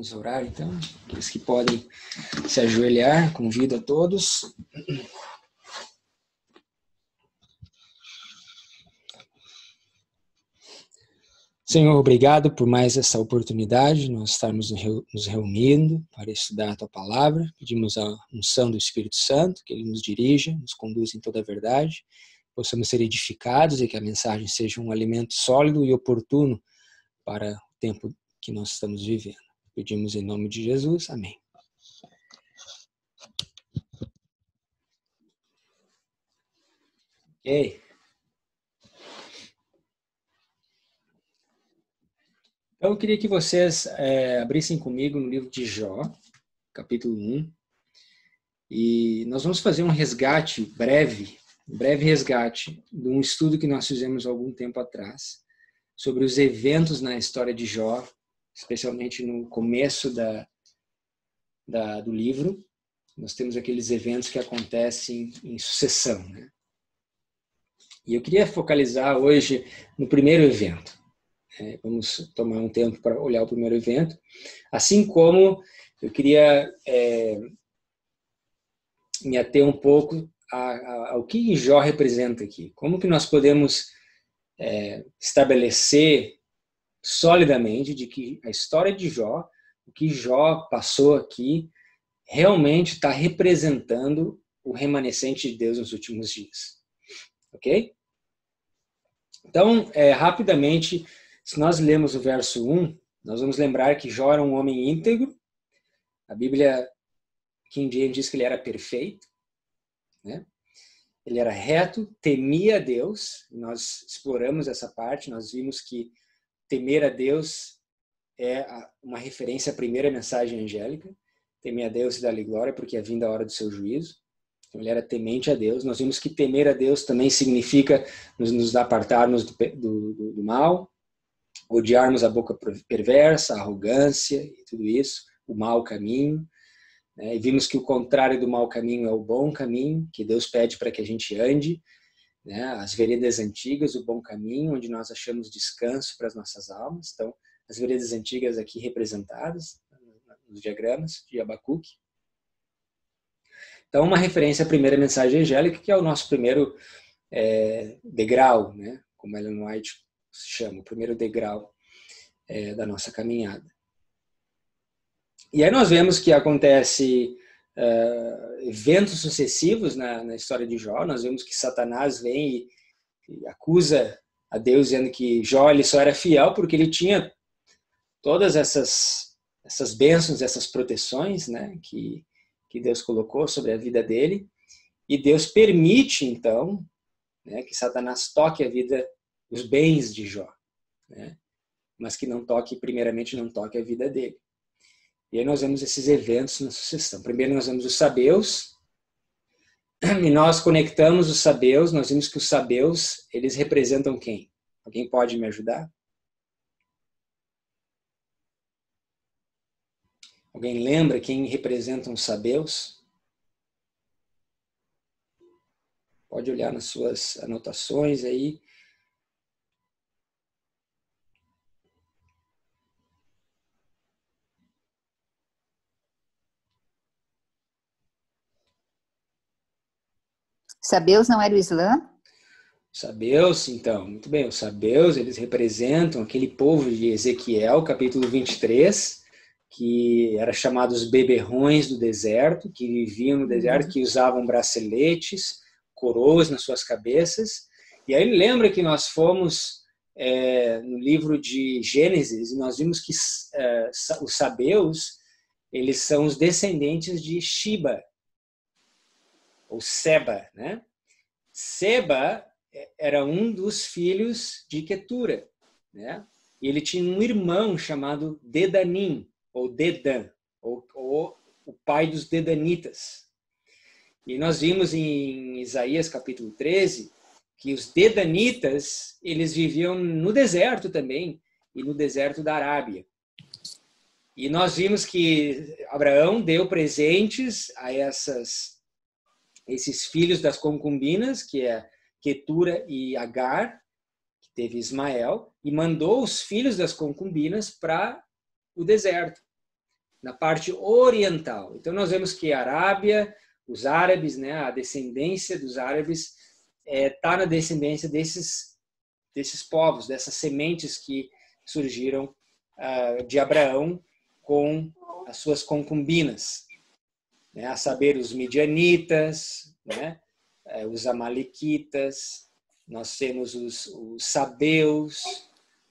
Vamos orar, então. Aqueles que podem se ajoelhar, convido a todos. Senhor, obrigado por mais essa oportunidade de nós estarmos nos reunindo para estudar a Tua Palavra. Pedimos a unção do Espírito Santo, que Ele nos dirija, nos conduza em toda a verdade, possamos ser edificados e que a mensagem seja um alimento sólido e oportuno para o tempo que nós estamos vivendo. Pedimos em nome de Jesus. Amém. Ok. Então, eu queria que vocês abrissem comigo no livro de Jó, capítulo 1. E nós vamos fazer um resgate breve resgate de um estudo que nós fizemos há algum tempo atrás, sobre os eventos na história de Jó, especialmente no começo do livro. Nós temos aqueles eventos que acontecem em sucessão, né? E eu queria focalizar hoje no primeiro evento. Vamos tomar um tempo para olhar o primeiro evento. Assim como eu queria me ater um pouco ao que Jó representa aqui. Como que nós podemos estabelecer solidamente de que a história de Jó, o que Jó passou aqui, realmente está representando o remanescente de Deus nos últimos dias. Ok? Então, rapidamente, se nós lemos o verso 1, nós vamos lembrar que Jó era um homem íntegro. A Bíblia, King James, diz que ele era perfeito, né? Ele era reto, temia a Deus. Nós exploramos essa parte, nós vimos que temer a Deus é uma referência à primeira mensagem angélica. Temer a Deus e dar-lhe glória, porque é vinda a hora do seu juízo. Então, ele era temente a Deus. Nós vimos que temer a Deus também significa nos apartarmos do mal, odiarmos a boca perversa, a arrogância e tudo isso, o mau caminho. E vimos que o contrário do mau caminho é o bom caminho, que Deus pede para que a gente ande, né? As veredas antigas, o bom caminho, onde nós achamos descanso para as nossas almas. Então, as veredas antigas aqui representadas nos diagramas de Abacuque. Então, uma referência à primeira mensagem angélica, que é o nosso primeiro degrau, né? Como Ellen White se chama, o primeiro degrau da nossa caminhada. E aí nós vemos que acontece eventos sucessivos na história de Jó. Nós vemos que Satanás vem e acusa a Deus, dizendo que Jó ele só era fiel porque ele tinha todas essas bênçãos, essas proteções, né, que Deus colocou sobre a vida dele. E Deus permite, então, né, que Satanás toque a vida, os bens de Jó, né, mas que primeiramente não toque a vida dele. E aí nós vemos esses eventos na sucessão. Primeiro nós vemos os sabeus, e nós conectamos os sabeus, nós vimos que os sabeus, eles representam quem? Alguém pode me ajudar? Alguém lembra quem representam os sabeus? Pode olhar nas suas anotações aí. Sabeus não era o Islã? Sabeus, então, muito bem. Os sabeus, eles representam aquele povo de Ezequiel, capítulo 23, que era chamado os beberrões do deserto, que viviam no deserto, que usavam braceletes, coroas nas suas cabeças. E aí lembra que nós fomos no livro de Gênesis e nós vimos que os sabeus, eles são os descendentes de Shiba, ou Seba, né? Seba era um dos filhos de Quetura, né? E ele tinha um irmão chamado Dedanim, ou Dedan, ou o pai dos Dedanitas. E nós vimos em Isaías capítulo 13 que os Dedanitas, eles viviam no deserto também, e no deserto da Arábia. E nós vimos que Abraão deu presentes a esses filhos das concubinas, que é Quetura e Agar, que teve Ismael, e mandou os filhos das concubinas para o deserto. na parte oriental. Então, nós vemos que a Arábia, os árabes, né, a descendência dos árabes está na descendência desses povos, dessas sementes que surgiram de Abraão com as suas concubinas, né, a saber, os midianitas, né, os amalequitas, nós temos os sabeus,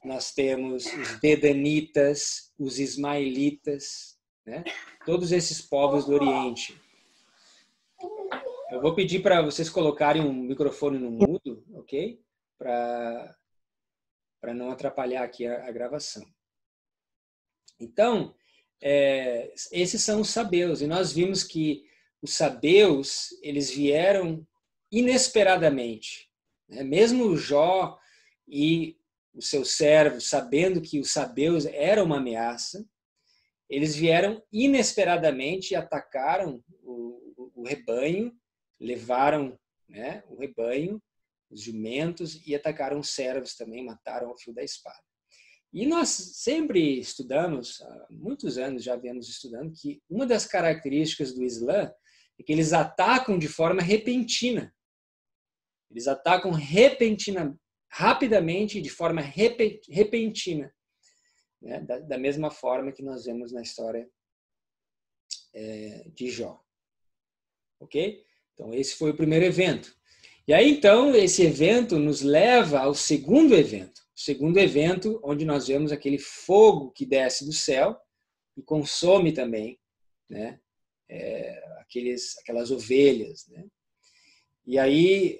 nós temos os dedanitas, os ismaelitas, né, todos esses povos do Oriente. Eu vou pedir para vocês colocarem um microfone no mudo, ok? Para não atrapalhar aqui a gravação. Então, esses são os sabeus. E nós vimos que os sabeus, eles vieram inesperadamente, né? Mesmo Jó e os seus servos, sabendo que os sabeus eram uma ameaça, eles vieram inesperadamente e atacaram o rebanho, levaram, né, o rebanho, os jumentos, e atacaram os servos também, mataram ao fio da espada. E nós sempre estudamos, há muitos anos já viemos estudando, que uma das características do Islã é que eles atacam de forma repentina. Eles atacam rapidamente, de forma repentina, né? Da mesma forma que nós vemos na história de Jó. Ok? Então, esse foi o primeiro evento. E aí, então, esse evento nos leva ao segundo evento. O segundo evento, onde nós vemos aquele fogo que desce do céu e consome também, né, aquelas ovelhas. Né? E aí,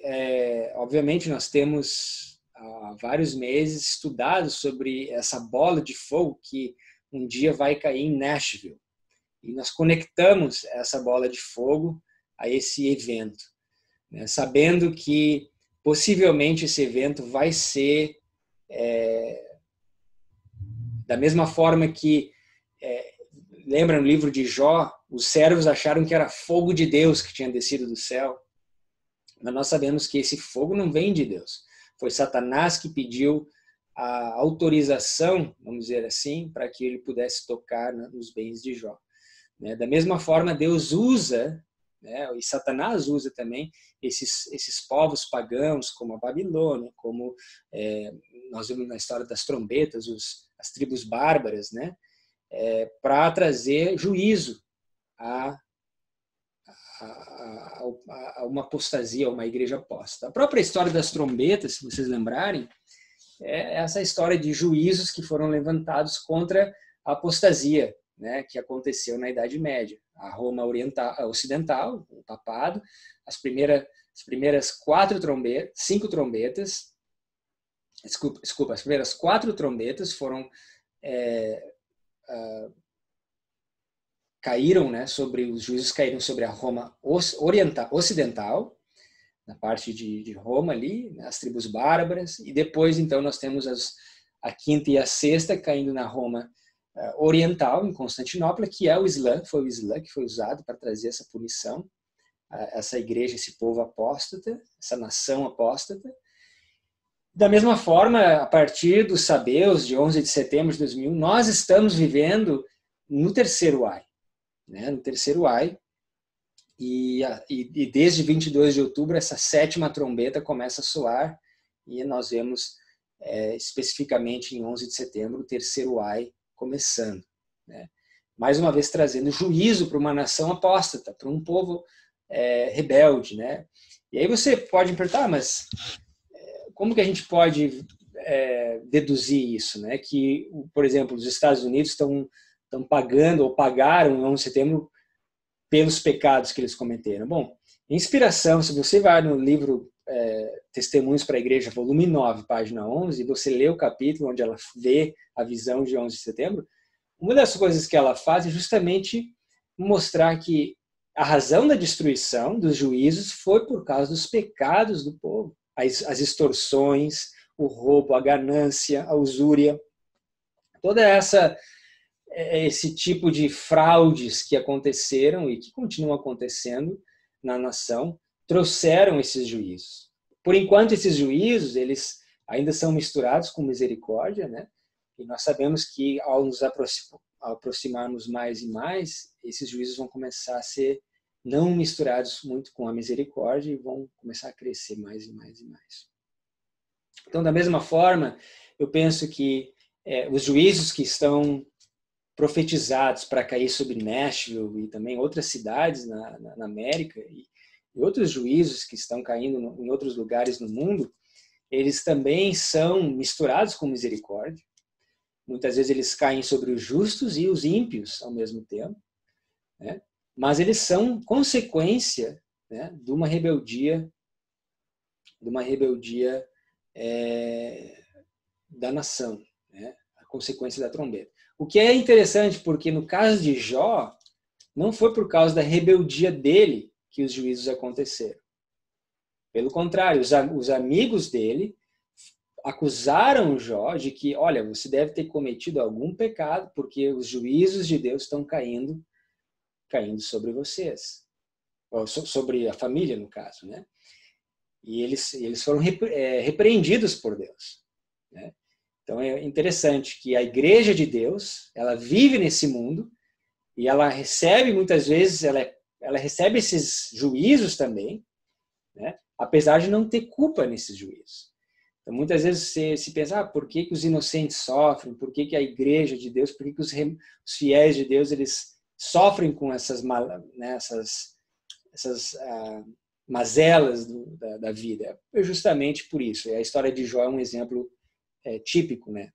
obviamente, nós temos há vários meses estudado sobre essa bola de fogo que um dia vai cair em Nashville. E nós conectamos essa bola de fogo a esse evento, né? Sabendo que possivelmente esse evento vai ser da mesma forma que, lembra no livro de Jó, os servos acharam que era fogo de Deus que tinha descido do céu, mas nós sabemos que esse fogo não vem de Deus. Foi Satanás que pediu a autorização, vamos dizer assim, para que ele pudesse tocar nos bens de Jó. Da mesma forma, Deus usa, né, e Satanás usa também esses povos pagãos, como a Babilônia, como nós vemos na história das trombetas, as tribos bárbaras, né, para trazer juízo a uma apostasia, a uma igreja aposta. A própria história das trombetas, se vocês lembrarem, é essa história de juízos que foram levantados contra a apostasia, né, que aconteceu na Idade Média. A Roma ocidental, o papado, as primeiras 5 trombetas, desculpa, as primeiras 4 trombetas foram caíram, né, os juízos caíram sobre a Roma ocidental, na parte de Roma ali, né, as tribos bárbaras, e depois então nós temos a 5ª e a 6ª caindo na Roma oriental, em Constantinopla, que é o Islã, foi o Islã que foi usado para trazer essa punição, essa igreja, esse povo apóstata, essa nação apóstata. Da mesma forma, a partir dos sabeus, de 11 de setembro de 2001, nós estamos vivendo no terceiro Ai, né? No terceiro Ai, e desde 22 de outubro, essa 7ª trombeta começa a soar, e nós vemos especificamente em 11 de setembro, o terceiro Ai começando, né? Mais uma vez trazendo juízo para uma nação apóstata, para um povo rebelde, né? E aí você pode me perguntar, mas como que a gente pode deduzir isso, né? Que, por exemplo, os Estados Unidos estão pagando ou pagaram em 11 de setembro pelos pecados que eles cometeram. Bom, inspiração, se você vai no livro Testemunhos para a Igreja, volume 9, página 11, e você lê o capítulo onde ela vê a visão de 11 de setembro, uma das coisas que ela faz é justamente mostrar que a razão da destruição dos juízos foi por causa dos pecados do povo. As extorsões, o roubo, a ganância, a usúria, toda esse tipo de fraudes que aconteceram e que continuam acontecendo na nação, trouxeram esses juízos. Por enquanto, esses juízos, eles ainda são misturados com misericórdia, né? E nós sabemos que ao nos ao aproximarmos mais e mais, esses juízos vão começar a ser não misturados muito com a misericórdia e vão começar a crescer mais e mais e mais. Então, da mesma forma, eu penso que os juízos que estão profetizados para cair sobre Nashville e também outras cidades na América e outros juízos que estão caindo em outros lugares no mundo, eles também são misturados com misericórdia. Muitas vezes eles caem sobre os justos e os ímpios ao mesmo tempo, né? Mas eles são consequência, né, de uma rebeldia da nação, né? A consequência da trombeta. O que é interessante, porque no caso de Jó, não foi por causa da rebeldia dele que os juízos aconteceram. Pelo contrário, os amigos dele acusaram Jó de que, olha, você deve ter cometido algum pecado, porque os juízos de Deus estão caindo sobre vocês. Ou sobre a família, no caso, né? E eles foram repreendidos por Deus, né? Então é interessante que a igreja de Deus, ela vive nesse mundo e ela recebe muitas vezes, ela recebe esses juízos também, né? Apesar de não ter culpa nesses juízos. Então muitas vezes você se pensa, por que os inocentes sofrem? Por que a igreja de Deus, por que os fiéis de Deus, eles sofrem com essas mazelas da vida? É justamente por isso. E a história de Jó é um exemplo típico, né?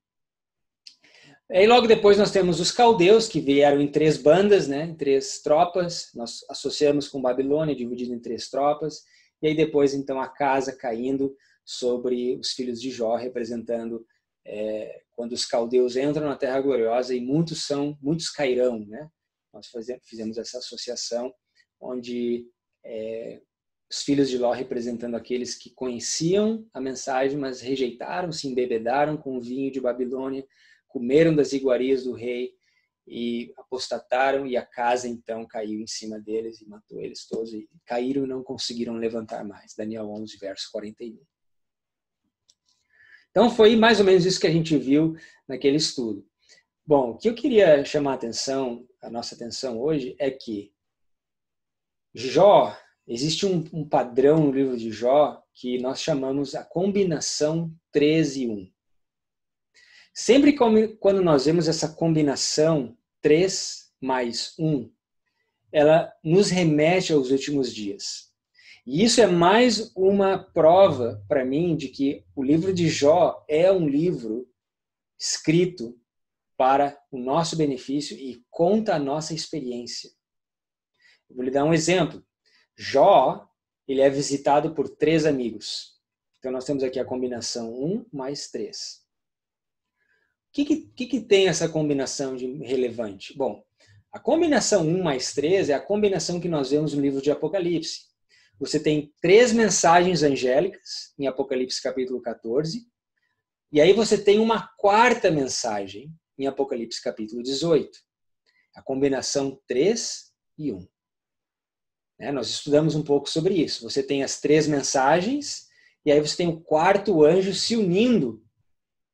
E logo depois nós temos os caldeus, que vieram em 3 bandas, né? Em 3 tropas. Nós associamos com Babilônia, dividido em 3 tropas. E aí depois, então, a casa caindo sobre os filhos de Jó, representando quando os caldeus entram na Terra Gloriosa e muitos cairão, né? Nós fizemos essa associação, onde os filhos de Ló representando aqueles que conheciam a mensagem, mas rejeitaram, se embebedaram com o vinho de Babilônia, comeram das iguarias do rei e apostataram, e a casa então caiu em cima deles e matou eles todos, e caíram e não conseguiram levantar mais. Daniel 11, verso 41. Então foi mais ou menos isso que a gente viu naquele estudo. Bom, o que eu queria chamar a nossa atenção hoje é que Jó, existe um padrão no livro de Jó que nós chamamos a combinação 3 e 1. Sempre quando nós vemos essa combinação 3 mais 1, ela nos remete aos últimos dias. E isso é mais uma prova para mim de que o livro de Jó é um livro escrito para o nosso benefício e conta a nossa experiência. Eu vou lhe dar um exemplo. Jó, ele é visitado por 3 amigos. Então nós temos aqui a combinação 1 mais 3. O que tem essa combinação de relevante? Bom, a combinação 1 mais 3 é a combinação que nós vemos no livro de Apocalipse. Você tem 3 mensagens angélicas em Apocalipse capítulo 14, e aí você tem uma 4ª mensagem em Apocalipse capítulo 18. A combinação 3 e 1. Nós estudamos um pouco sobre isso. Você tem as 3 mensagens, e aí você tem o 4º anjo se unindo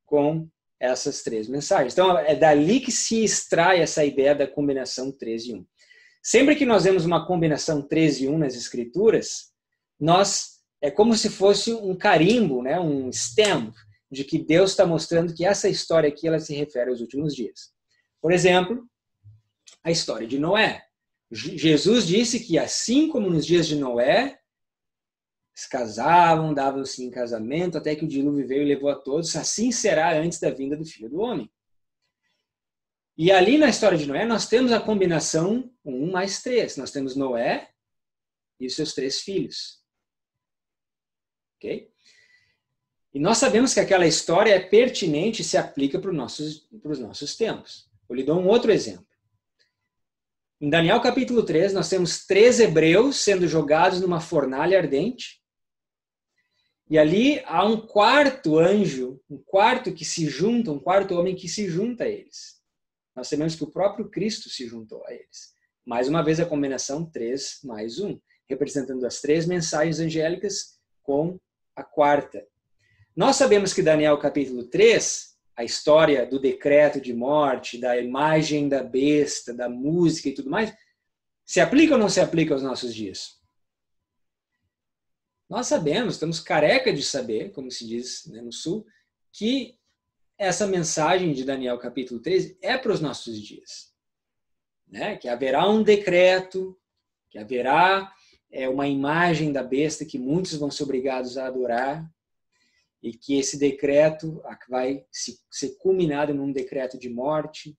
com essas 3 mensagens. Então, é dali que se extrai essa ideia da combinação 3 e 1. Sempre que nós vemos uma combinação 3 e 1 nas Escrituras, é como se fosse um carimbo, né? Um stamp, de que Deus está mostrando que essa história aqui ela se refere aos últimos dias. Por exemplo, a história de Noé. Jesus disse que assim como nos dias de Noé, se casavam, davam-se em casamento, até que o dilúvio veio e levou a todos, assim será antes da vinda do Filho do Homem. E ali na história de Noé, nós temos a combinação 1 mais 3. Nós temos Noé e os seus 3 filhos. Ok? E nós sabemos que aquela história é pertinente e se aplica para os nossos tempos. Eu lhe dou um outro exemplo. Em Daniel capítulo 3, nós temos 3 hebreus sendo jogados numa fornalha ardente. E ali há um 4º anjo, um 4º homem que se junta a eles. Nós sabemos que o próprio Cristo se juntou a eles. Mais uma vez a combinação 3 mais 1, representando as 3 mensagens angélicas com a 4ª. Nós sabemos que Daniel capítulo 3, a história do decreto de morte, da imagem da besta, da música e tudo mais, se aplica ou não se aplica aos nossos dias? Nós sabemos, estamos careca de saber, como se diz, né, no Sul, que essa mensagem de Daniel capítulo 13 é para os nossos dias. Né? Que haverá um decreto, que haverá uma imagem da besta que muitos vão ser obrigados a adorar, e que esse decreto vai ser culminado num decreto de morte.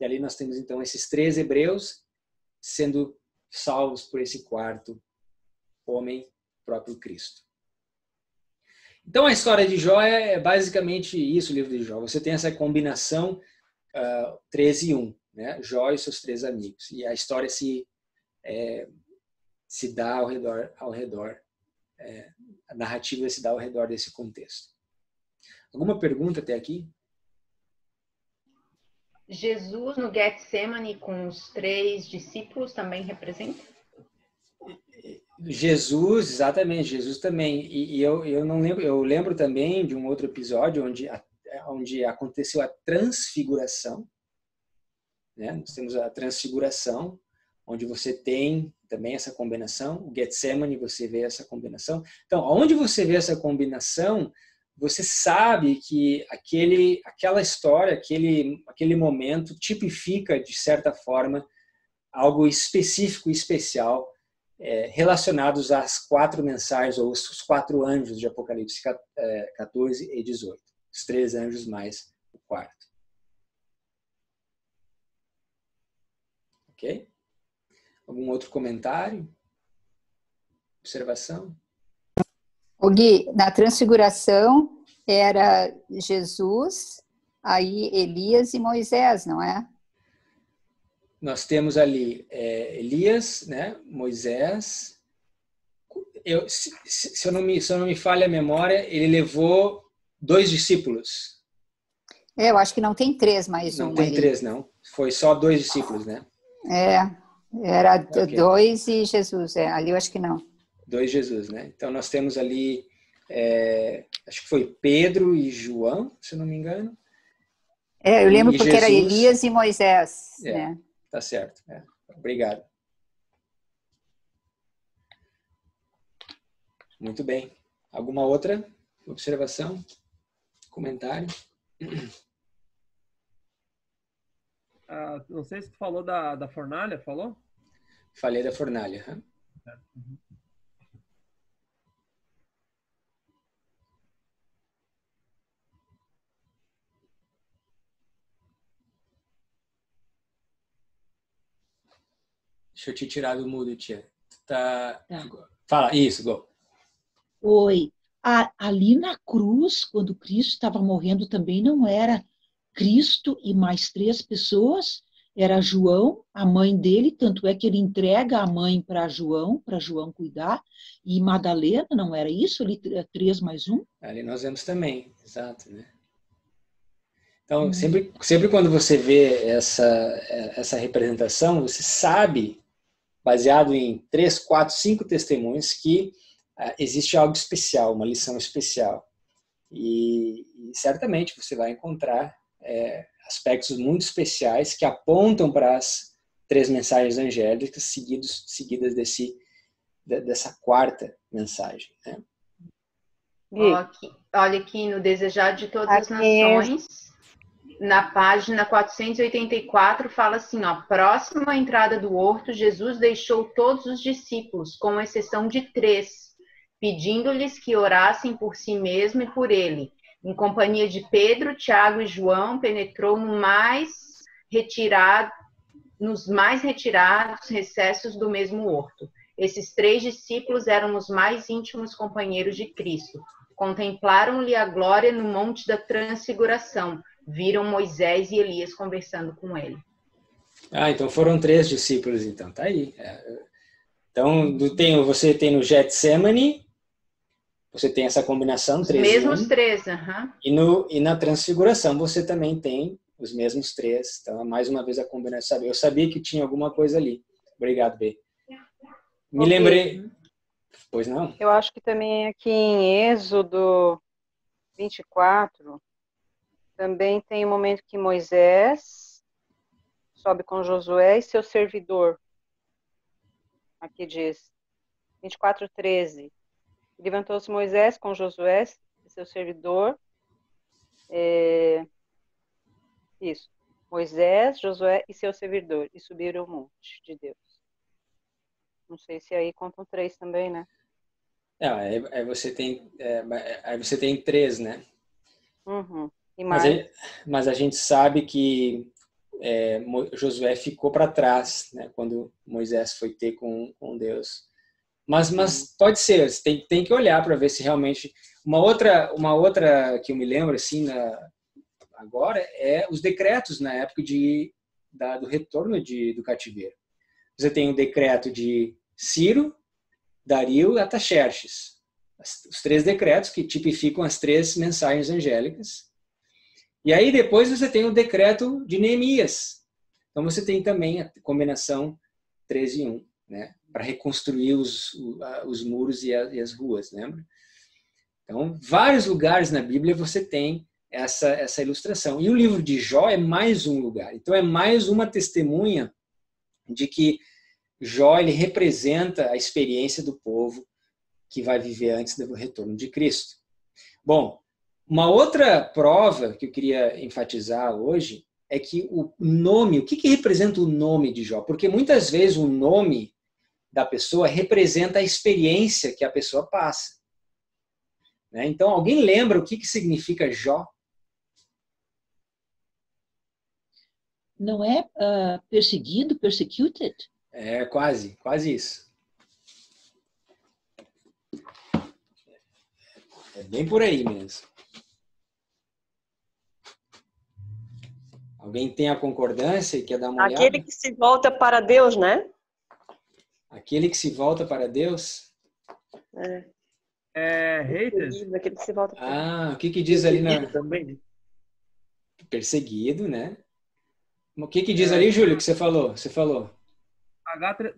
E ali nós temos então esses 3 hebreus sendo salvos por esse quarto homem, próprio Cristo. Então a história de Jó é basicamente isso, o livro de Jó. Você tem essa combinação 13 e 1, né? Jó e seus 3 amigos. E a história se dá ao redor a narrativa se dá ao redor desse contexto. Alguma pergunta até aqui? Jesus no Getsemane com os 3 discípulos também representa? Jesus, exatamente, Jesus também. E eu não lembro, eu lembro também de um outro episódio onde aconteceu a transfiguração, né? Nós temos a transfiguração, onde você tem também essa combinação. O Getsemane, você vê essa combinação. Então, onde você vê essa combinação, você sabe que aquela história, aquele momento tipifica, de certa forma, algo específico e especial relacionados às 4 mensagens, ou os 4 anjos de Apocalipse 14 e 18. Os 3 anjos mais o 4º. Ok? Algum outro comentário? Observação? O Gui, na transfiguração era Jesus, aí Elias e Moisés, não é? Nós temos ali Elias, né? Moisés. Se eu não me falha a memória, ele levou 2 discípulos. Eu acho que não tem 3 mais não um. Não tem ali. 3, não. Foi só 2 discípulos, né? Era Okay. 2 e Jesus. Ali eu acho que não. 2 Jesus, né? Então nós temos ali, acho que foi Pedro e João, se eu não me engano. Eu lembro porque Jesus, era Elias e Moisés, né? Tá certo. Obrigado. Muito bem. Alguma outra observação? Comentário? Não sei se tu falou da fornalha, falou? Falei da fornalha. Uhum. Deixa eu te tirar do mudo, tia. Tá. Fala, isso, Gol. Oi. Ali na cruz, quando Cristo estava morrendo, também não era Cristo e mais 3 pessoas? Era João, a mãe dele, tanto é que ele entrega a mãe para João cuidar, e Madalena, não era isso? Ali 3 mais 1? Ali nós vemos também, exato, né? Então, sempre quando você vê essa representação, você sabe, baseado em 3, 4, 5 testemunhos, que existe algo especial, uma lição especial. E certamente você vai encontrar aspectos muito especiais que apontam para as 3 mensagens angélicas seguidas dessa 4ª mensagem, né? Olha aqui no Desejar de Todas as Nações, na página 484, fala assim, próximo à entrada do horto, Jesus deixou todos os discípulos, com exceção de 3, pedindo-lhes que orassem por si mesmo e por ele. Em companhia de Pedro, Tiago e João, penetrou nos mais retirados recessos do mesmo horto. Esses 3 discípulos eram os mais íntimos companheiros de Cristo. Contemplaram-lhe a glória no monte da transfiguração. Viram Moisés e Elias conversando com ele. Então foram 3 discípulos, então. Tá aí. Então, você tem no Getsemane, você tem essa combinação, os mesmos 3, E na transfiguração você também tem os mesmos 3. Então, mais uma vez a combinação. Eu sabia que tinha alguma coisa ali. Obrigado, B. Me lembrei. Pois não? Eu acho que também aqui em Êxodo 24, Também tem o momento que Moisés sobe com Josué e seu servidor. Aqui diz, 24:13. Levantou-se Moisés com Josué e seu servidor. Isso. Moisés, Josué e seu servidor. E subiram ao monte de Deus. Não sei se aí contam 3 também, né? Aí você tem 3, né? Uhum. E mais? Mas a gente sabe que Josué ficou para trás, né, quando Moisés foi ter com Deus. Mas pode ser, você tem que olhar para ver se realmente... Uma outra que eu me lembro, assim, agora, é os decretos na época do retorno do cativeiro. Você tem o decreto de Ciro, Dario e Artaxerxes. Os 3 decretos que tipificam as 3 mensagens angélicas. E aí depois você tem o decreto de Neemias. Então você tem também a combinação 3 em 1, né? Para reconstruir os muros e as ruas, lembra? Então, vários lugares na Bíblia você tem essa ilustração. E o livro de Jó é mais um lugar. Então é mais uma testemunha de que Jó ele representa a experiência do povo que vai viver antes do retorno de Cristo. Bom, uma outra prova que eu queria enfatizar hoje é que o que representa o nome de Jó? Porque muitas vezes o nome da pessoa representa a experiência que a pessoa passa. Né? Então, alguém lembra o que significa Jó? Não é perseguido, persecuted? É quase isso. É bem por aí mesmo. Alguém tem a concordância e quer dar uma olhada? Aquele que se volta para Deus, né? Aquele que se volta para Deus? Hated? Aquele que se volta para O que diz ali na... Também. Perseguido, né? O que diz ali, Júlio, que você falou? Você falou.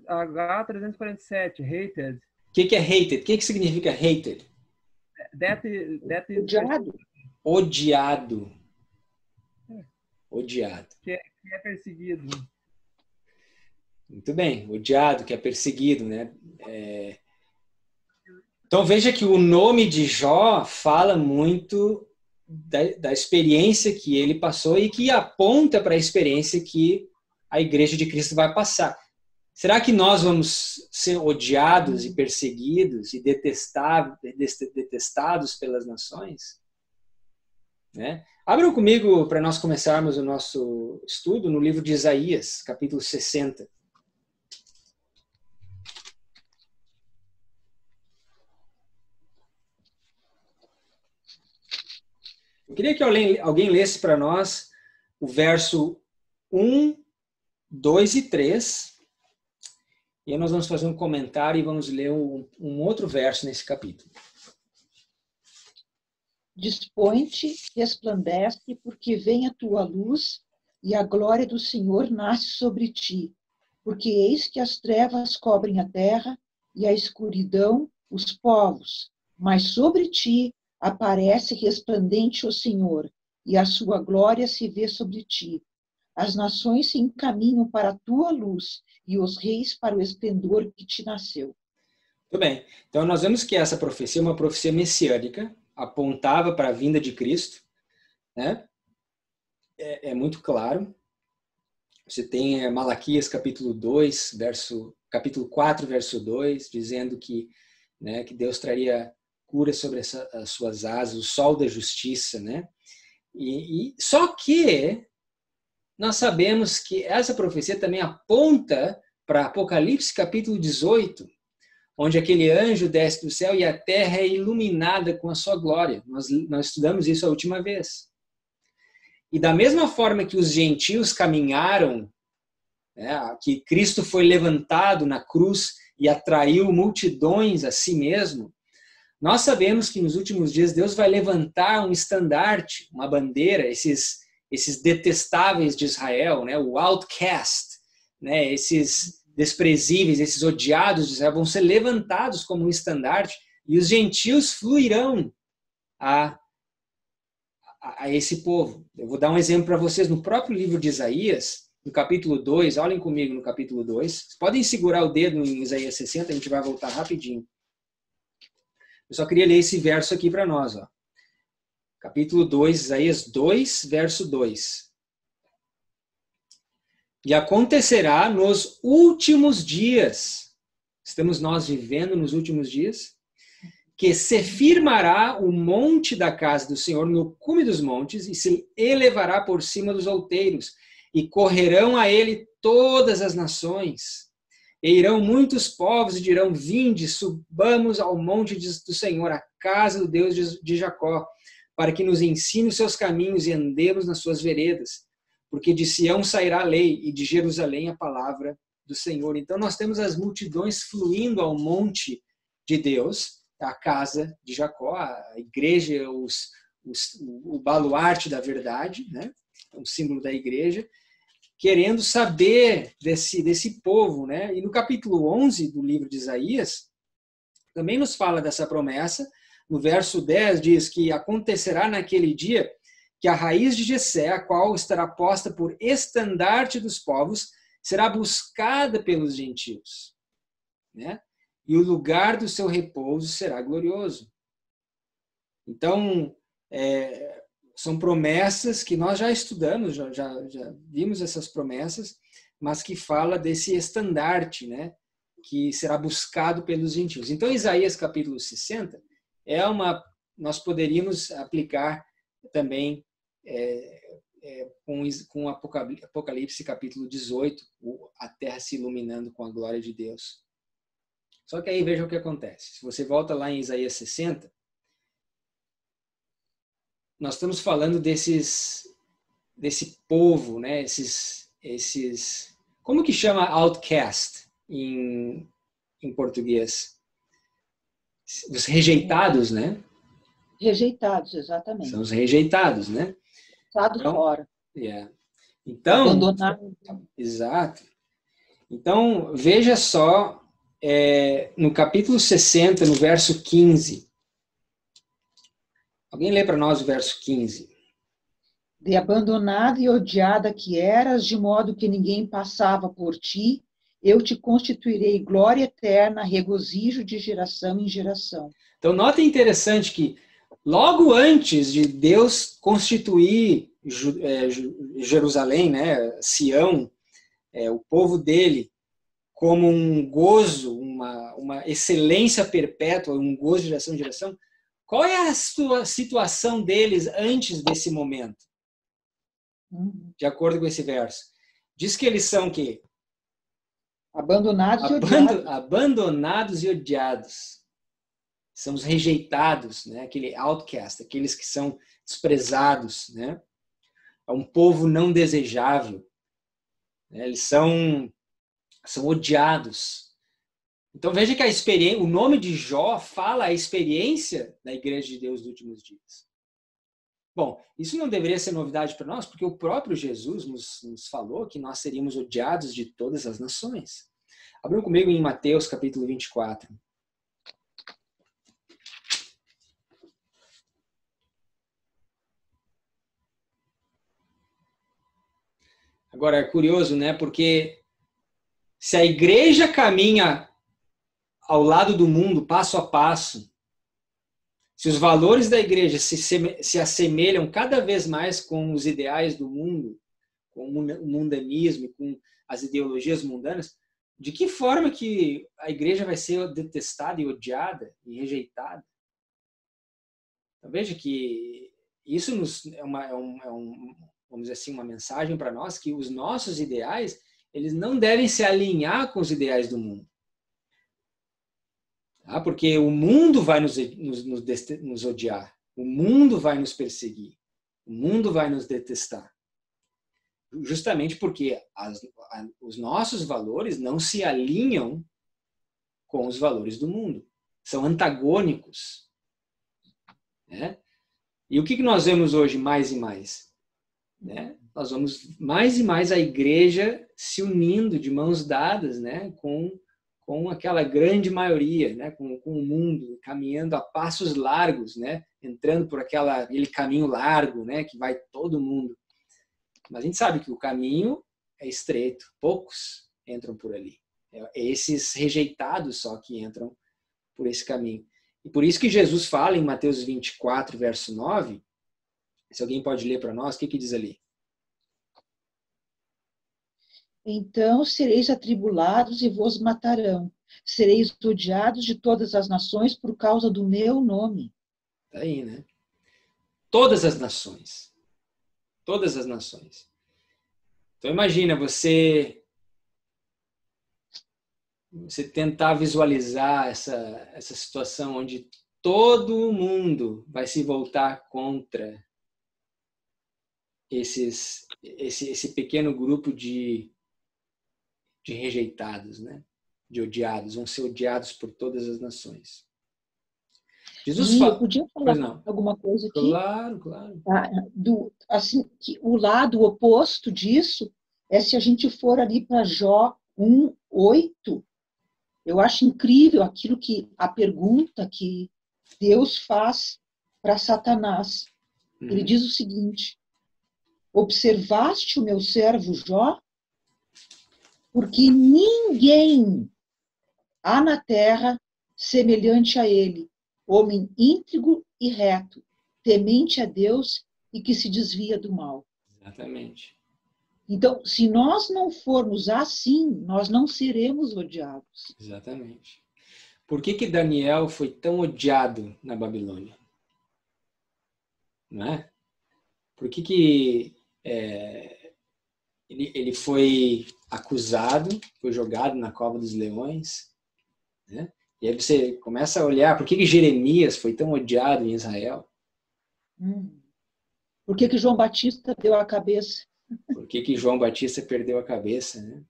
H347, hated. O que é hated? O que significa hated? Odiado. Odiado. Odiado. Que é perseguido. Muito bem. Odiado, que é perseguido, né? Então veja que o nome de Jó fala muito da experiência que ele passou e que aponta para a experiência que a Igreja de Cristo vai passar. Será que nós vamos ser odiados e perseguidos e detestados pelas nações? Né? Abram comigo para nós começarmos o nosso estudo no livro de Isaías, capítulo 60. Eu queria que alguém lesse para nós o verso 1, 2 e 3. E aí nós vamos fazer um comentário e vamos ler um outro verso nesse capítulo. Dispõe-te, resplandece, porque vem a tua luz e a glória do Senhor nasce sobre ti. Porque eis que as trevas cobrem a terra e a escuridão os povos. Mas sobre ti aparece resplandente o Senhor, e a sua glória se vê sobre ti. As nações se encaminham para a tua luz e os reis para o esplendor que te nasceu. Muito bem. Então nós vemos que essa profecia é uma profecia messiânica, apontava para a vinda de Cristo, né? É muito claro. Você tem Malaquias capítulo 2, capítulo 4, verso 2, dizendo que, né, que Deus traria cura sobre as suas asas, o sol da justiça, né? Só que nós sabemos que essa profecia também aponta para Apocalipse capítulo 18, onde aquele anjo desce do céu e a terra é iluminada com a sua glória. Nós estudamos isso a última vez. E da mesma forma que os gentios caminharam, né, que Cristo foi levantado na cruz e atraiu multidões a si mesmo, nós sabemos que nos últimos dias Deus vai levantar um estandarte, uma bandeira, esses detestáveis de Israel, né, o outcast, né, esses desprezíveis, esses odiados de Israel vão ser levantados como um estandarte e os gentios fluirão a a esse povo. Eu vou dar um exemplo para vocês no próprio livro de Isaías, no capítulo 2, olhem comigo no capítulo 2. Vocês podem segurar o dedo em Isaías 60, a gente vai voltar rapidinho. Eu só queria ler esse verso aqui para nós. Ó. Capítulo 2, Isaías 2, verso 2. E acontecerá nos últimos dias, estamos nós vivendo nos últimos dias, que se firmará o monte da casa do Senhor no cume dos montes e se elevará por cima dos outeiros, e correrão a ele todas as nações. E irão muitos povos e dirão, vinde, subamos ao monte do Senhor, a casa do Deus de Jacó, para que nos ensine os seus caminhos e andemos nas suas veredas. Porque de Sião sairá a lei e de Jerusalém a palavra do Senhor. Então nós temos as multidões fluindo ao monte de Deus, a casa de Jacó, a igreja, o baluarte da verdade, né? O símbolo da igreja, querendo saber desse povo, né? E no capítulo 11 do livro de Isaías, também nos fala dessa promessa. No verso 10 diz que acontecerá naquele dia que a raiz de Jessé, a qual estará posta por estandarte dos povos, será buscada pelos gentios, né? E o lugar do seu repouso será glorioso. Então, são promessas que nós já estudamos, já vimos essas promessas, mas que fala desse estandarte, né? Que será buscado pelos gentios. Então, Isaías capítulo 60 nós poderíamos aplicar também com Apocalipse capítulo 18, a terra se iluminando com a glória de Deus. Só que aí veja o que acontece. Se você volta lá em Isaías 60, nós estamos falando desse povo, né? Como que chama outcast em português? Os rejeitados, né? Rejeitados, exatamente. São os rejeitados, né? Então, fora. Então, abandonado. Exato. Então, veja só, no capítulo 60, no verso 15. Alguém lê para nós o verso 15. De abandonada e odiada que eras, de modo que ninguém passava por ti, eu te constituirei glória eterna, regozijo de geração em geração. Então, nota interessante que logo antes de Deus constituir Jerusalém, né, Sião, o povo dele, como um gozo, uma excelência perpétua, um gozo de geração em geração, qual é a situação deles antes desse momento? De acordo com esse verso. Diz que eles são o quê? Abandonados e odiados. Abandonados e odiados. São os rejeitados, né? Aquele outcast, aqueles que são desprezados, né? É um povo não desejável. Né? Eles são odiados. Então veja que o nome de Jó fala a experiência da Igreja de Deus dos últimos dias. Bom, isso não deveria ser novidade para nós, porque o próprio Jesus nos falou que nós seríamos odiados de todas as nações. Abram comigo em Mateus capítulo 24. Agora, é curioso, né? Porque se a igreja caminha ao lado do mundo, passo a passo, se os valores da igreja se assemelham cada vez mais com os ideais do mundo, com o mundanismo, com as ideologias mundanas, de que forma que a igreja vai ser detestada e odiada e rejeitada? Então, veja que isso vamos dizer assim, uma mensagem para nós que os nossos ideais, eles não devem se alinhar com os ideais do mundo. Tá? Porque o mundo vai nos odiar, o mundo vai nos perseguir, o mundo vai nos detestar. Justamente porque os nossos valores não se alinham com os valores do mundo. São antagônicos. Né? E o que nós vemos hoje mais e mais? Né? Nós vamos mais e mais a igreja se unindo de mãos dadas, né? com com aquela grande maioria, né? com o mundo, caminhando a passos largos, né? Entrando por aquele caminho largo, né? Que vai todo mundo. Mas a gente sabe que o caminho é estreito, poucos entram por ali. É esses rejeitados só que entram por esse caminho. E por isso que Jesus fala em Mateus 24, verso 9, se alguém pode ler para nós, o que diz ali? Então sereis atribulados e vos matarão. Sereis odiados de todas as nações por causa do meu nome. Tá aí, né? Todas as nações. Todas as nações. Então imagina você tentar visualizar essa situação onde todo mundo vai se voltar contra esse pequeno grupo de rejeitados, né? De odiados, vão ser odiados por todas as nações. Jesus fala. Eu podia falar alguma coisa aqui? Claro, claro. Assim, que o lado oposto disso é se a gente for ali para Jó 1:8. Eu acho incrível a pergunta que Deus faz para Satanás. Ele diz o seguinte: observaste o meu servo Jó? Porque ninguém há na terra semelhante a ele, homem íntegro e reto, temente a Deus e que se desvia do mal. Exatamente. Então, se nós não formos assim, nós não seremos odiados. Exatamente. Por que Daniel foi tão odiado na Babilônia? Não é? Por que ele foi acusado, foi jogado na cova dos leões, né? E aí você começa a olhar por que Jeremias foi tão odiado em Israel. Por que João Batista deu a cabeça? Por que João Batista perdeu a cabeça, né?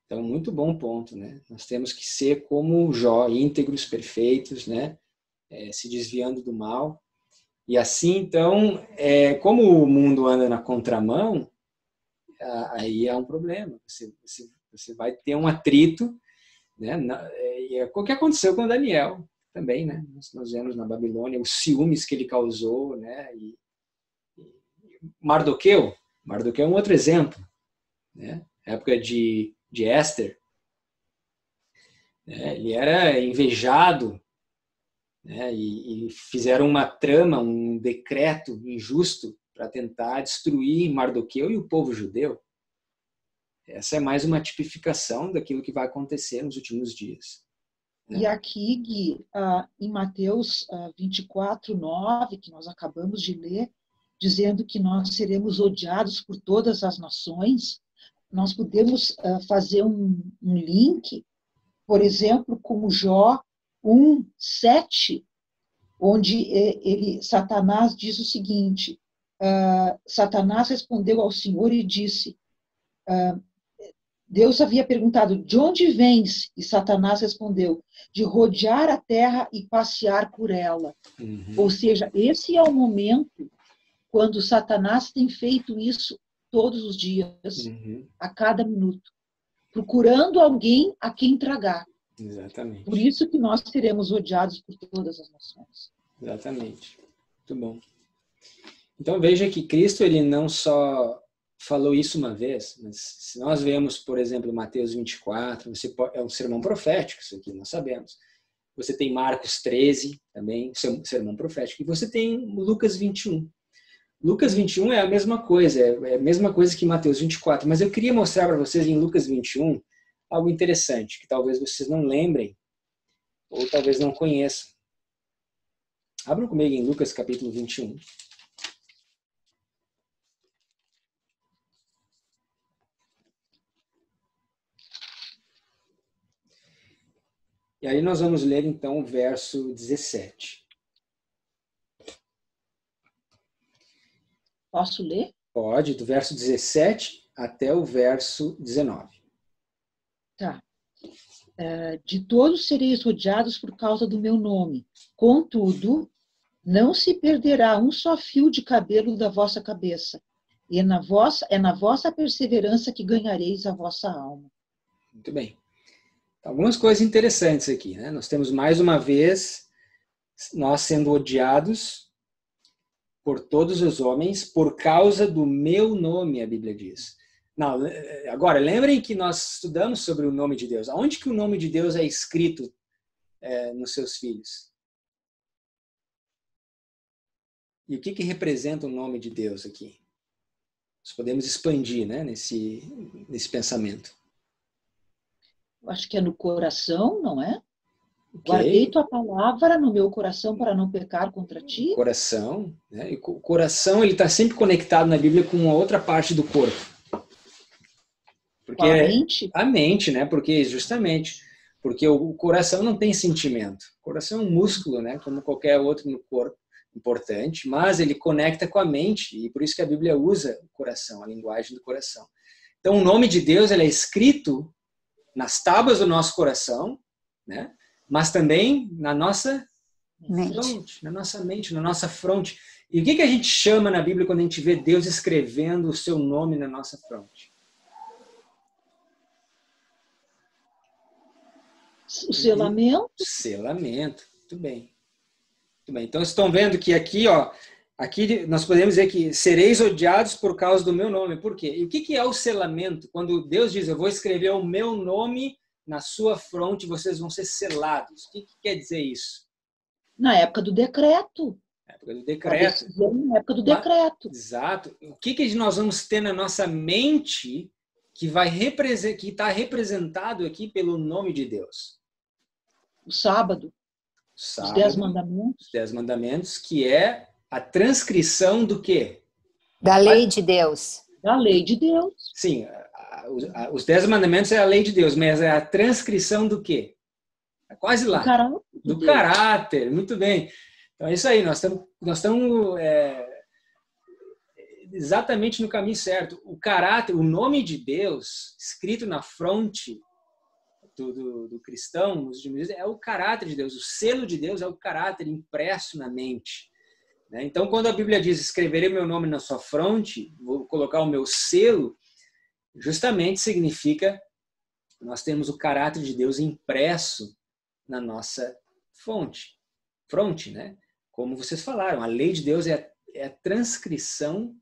Então, muito bom ponto, né? Nós temos que ser como Jó, íntegros, perfeitos, né? Se desviando do mal. E assim, então, como o mundo anda na contramão, aí há um problema. Você vai ter um atrito, né? O que aconteceu com Daniel também, né? Nós vemos na Babilônia os ciúmes que ele causou, né? E Mardoqueu é um outro exemplo, né? Na época de Éster, né? Ele era invejado, né? E fizeram uma trama, um decreto injusto para tentar destruir Mardoqueu e o povo judeu. Essa é mais uma tipificação daquilo que vai acontecer nos últimos dias. E aqui, Gui, em Mateus 24:9, que nós acabamos de ler, dizendo que nós seremos odiados por todas as nações, nós podemos fazer um link, por exemplo, com Jó 1:7, onde Satanás diz o seguinte: Satanás respondeu ao Senhor e disse, Deus havia perguntado, de onde vens? E Satanás respondeu, de rodear a terra e passear por ela. Ou seja, esse é o momento quando Satanás tem feito isso todos os dias, a cada minuto, procurando alguém a quem tragar. Exatamente. Por isso que nós seremos odiados por todas as nações. Exatamente. Muito bom. Então veja que Cristo, ele não só falou isso uma vez, mas se nós vemos, por exemplo, Mateus 24, é um sermão profético, isso aqui nós sabemos. Você tem Marcos 13, também, sermão profético, e você tem Lucas 21. Lucas 21 é a mesma coisa, é a mesma coisa que Mateus 24, mas eu queria mostrar para vocês em Lucas 21 algo interessante, que talvez vocês não lembrem, ou talvez não conheçam. Abram comigo em Lucas capítulo 21. E aí nós vamos ler então o verso 17. Posso ler? Pode, do verso 17 até o verso 19. Tá. De todos sereis rodeados por causa do meu nome. Contudo, não se perderá um só fio de cabelo da vossa cabeça. E é na vossa perseverança que ganhareis a vossa alma. Muito bem. Algumas coisas interessantes aqui, né? Nós temos mais uma vez nós sendo odiados por todos os homens por causa do meu nome, a Bíblia diz. Não, agora, lembrem que nós estudamos sobre o nome de Deus. Aonde que o nome de Deus é escrito nos seus filhos? E o que representa o nome de Deus aqui? Nós podemos expandir, né, nesse pensamento. Eu acho que é no coração, não é? Okay. Guardei tua palavra no meu coração para não pecar contra ti. Coração, né? E o coração, ele está sempre conectado na Bíblia com uma outra parte do corpo. Porque Com a mente? A mente, né? Porque o coração não tem sentimento. O coração é um músculo, né? Como qualquer outro no corpo, importante, mas ele conecta com a mente, e por isso que a Bíblia usa o coração, a linguagem do coração. Então, o nome de Deus, ele é escrito nas tábuas do nosso coração, né? Mas também na nossa fronte, na nossa mente, na nossa fronte. E o que a gente chama na Bíblia quando a gente vê Deus escrevendo o seu nome na nossa fronte? O selamento. Selamento, muito bem. Muito bem. Então, vocês estão vendo que aqui, ó, aqui nós podemos dizer que sereis odiados por causa do meu nome. Por quê? E o que é o selamento? Quando Deus diz, eu vou escrever o meu nome na sua fronte, vocês vão ser selados. O que quer dizer isso? Na época do decreto. Na época do decreto. Na época do decreto. Exato. O que nós vamos ter na nossa mente que está representado aqui pelo nome de Deus? O sábado. Os 10 mandamentos. Os 10 mandamentos, que é a transcrição do quê? Da lei de Deus. Da lei de Deus. Sim, os 10 mandamentos é a lei de Deus, mas é a transcrição do quê? É quase lá. Do caráter, muito bem. Então é isso aí, nós estamos exatamente no caminho certo. O caráter, o nome de Deus, escrito na fronte do cristão, nos últimos dias, é o caráter de Deus. O selo de Deus é o caráter impresso na mente. Né? Então, quando a Bíblia diz, escreverei meu nome na sua fronte, vou colocar o meu selo, justamente significa que nós temos o caráter de Deus impresso na nossa fronte, né? Como vocês falaram, a lei de Deus é a transcrição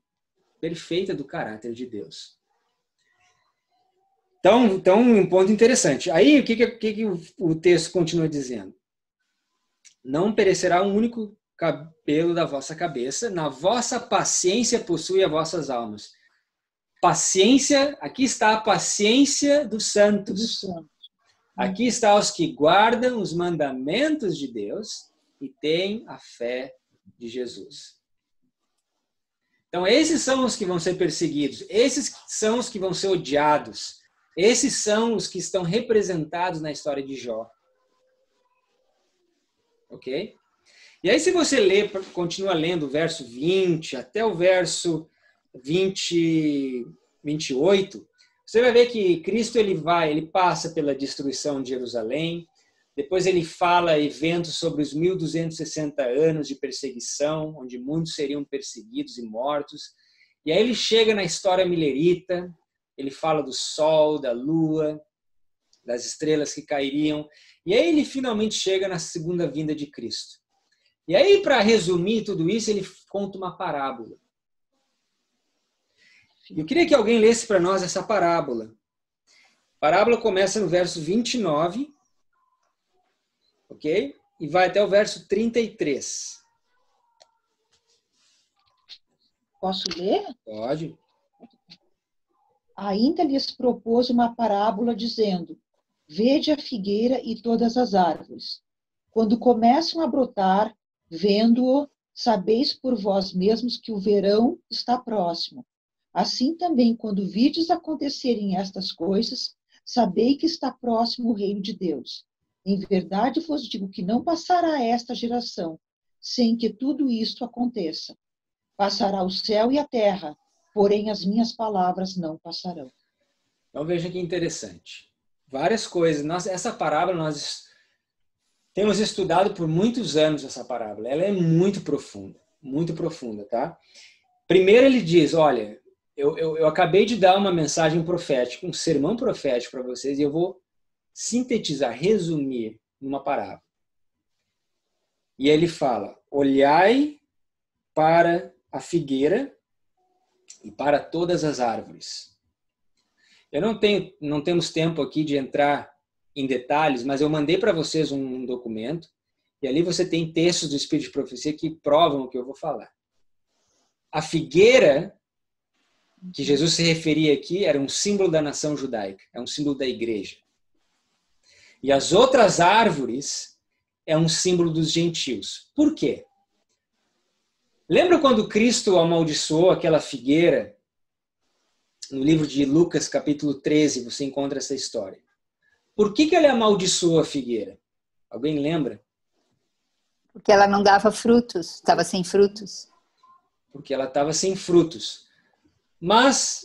perfeita do caráter de Deus. Então, um ponto interessante. Aí, o que o texto continua dizendo? Não perecerá um único cabelo da vossa cabeça, na vossa paciência possui as vossas almas. Paciência, aqui está a paciência dos santos. Aqui está os que guardam os mandamentos de Deus e têm a fé de Jesus. Então, esses são os que vão ser perseguidos, esses são os que vão ser odiados, esses são os que estão representados na história de Jó. Ok? E aí, se você continua lendo o verso 20 até o verso 28, você vai ver que Cristo ele passa pela destruição de Jerusalém, depois ele fala eventos sobre os 1260 anos de perseguição, onde muitos seriam perseguidos e mortos. E aí ele chega na história milerita, ele fala do sol, da lua, das estrelas que cairiam. E aí ele finalmente chega na segunda vinda de Cristo. E aí, para resumir tudo isso, ele conta uma parábola. Eu queria que alguém lesse para nós essa parábola. A parábola começa no verso 29, ok? E vai até o verso 33. Posso ler? Pode. Ainda lhes propôs uma parábola dizendo, vede a figueira e todas as árvores. Quando começam a brotar, vendo-o, sabeis por vós mesmos que o verão está próximo. Assim também, quando vides acontecerem estas coisas, sabei que está próximo o reino de Deus. Em verdade vos digo que não passará esta geração, sem que tudo isto aconteça. Passará o céu e a terra, porém as minhas palavras não passarão. Então veja que interessante. Várias coisas. Essa parábola nós temos estudado por muitos anos essa parábola. Ela é muito profunda, tá? Primeiro ele diz, olha, eu acabei de dar uma mensagem profética, um sermão profético para vocês, e eu vou sintetizar, resumir numa parábola. E ele fala: olhai para a figueira e para todas as árvores. Eu não temos tempo aqui de entrar em detalhes, mas eu mandei para vocês um documento e ali você tem textos do Espírito de Profecia que provam o que eu vou falar. A figueira que Jesus se referia aqui era um símbolo da nação judaica, é um símbolo da igreja. E as outras árvores é um símbolo dos gentios. Por quê? Lembra quando Cristo amaldiçoou aquela figueira? No livro de Lucas, capítulo 13, você encontra essa história. Por que ele amaldiçoou a figueira? Alguém lembra? Porque ela não dava frutos, estava sem frutos. Porque ela estava sem frutos. Mas,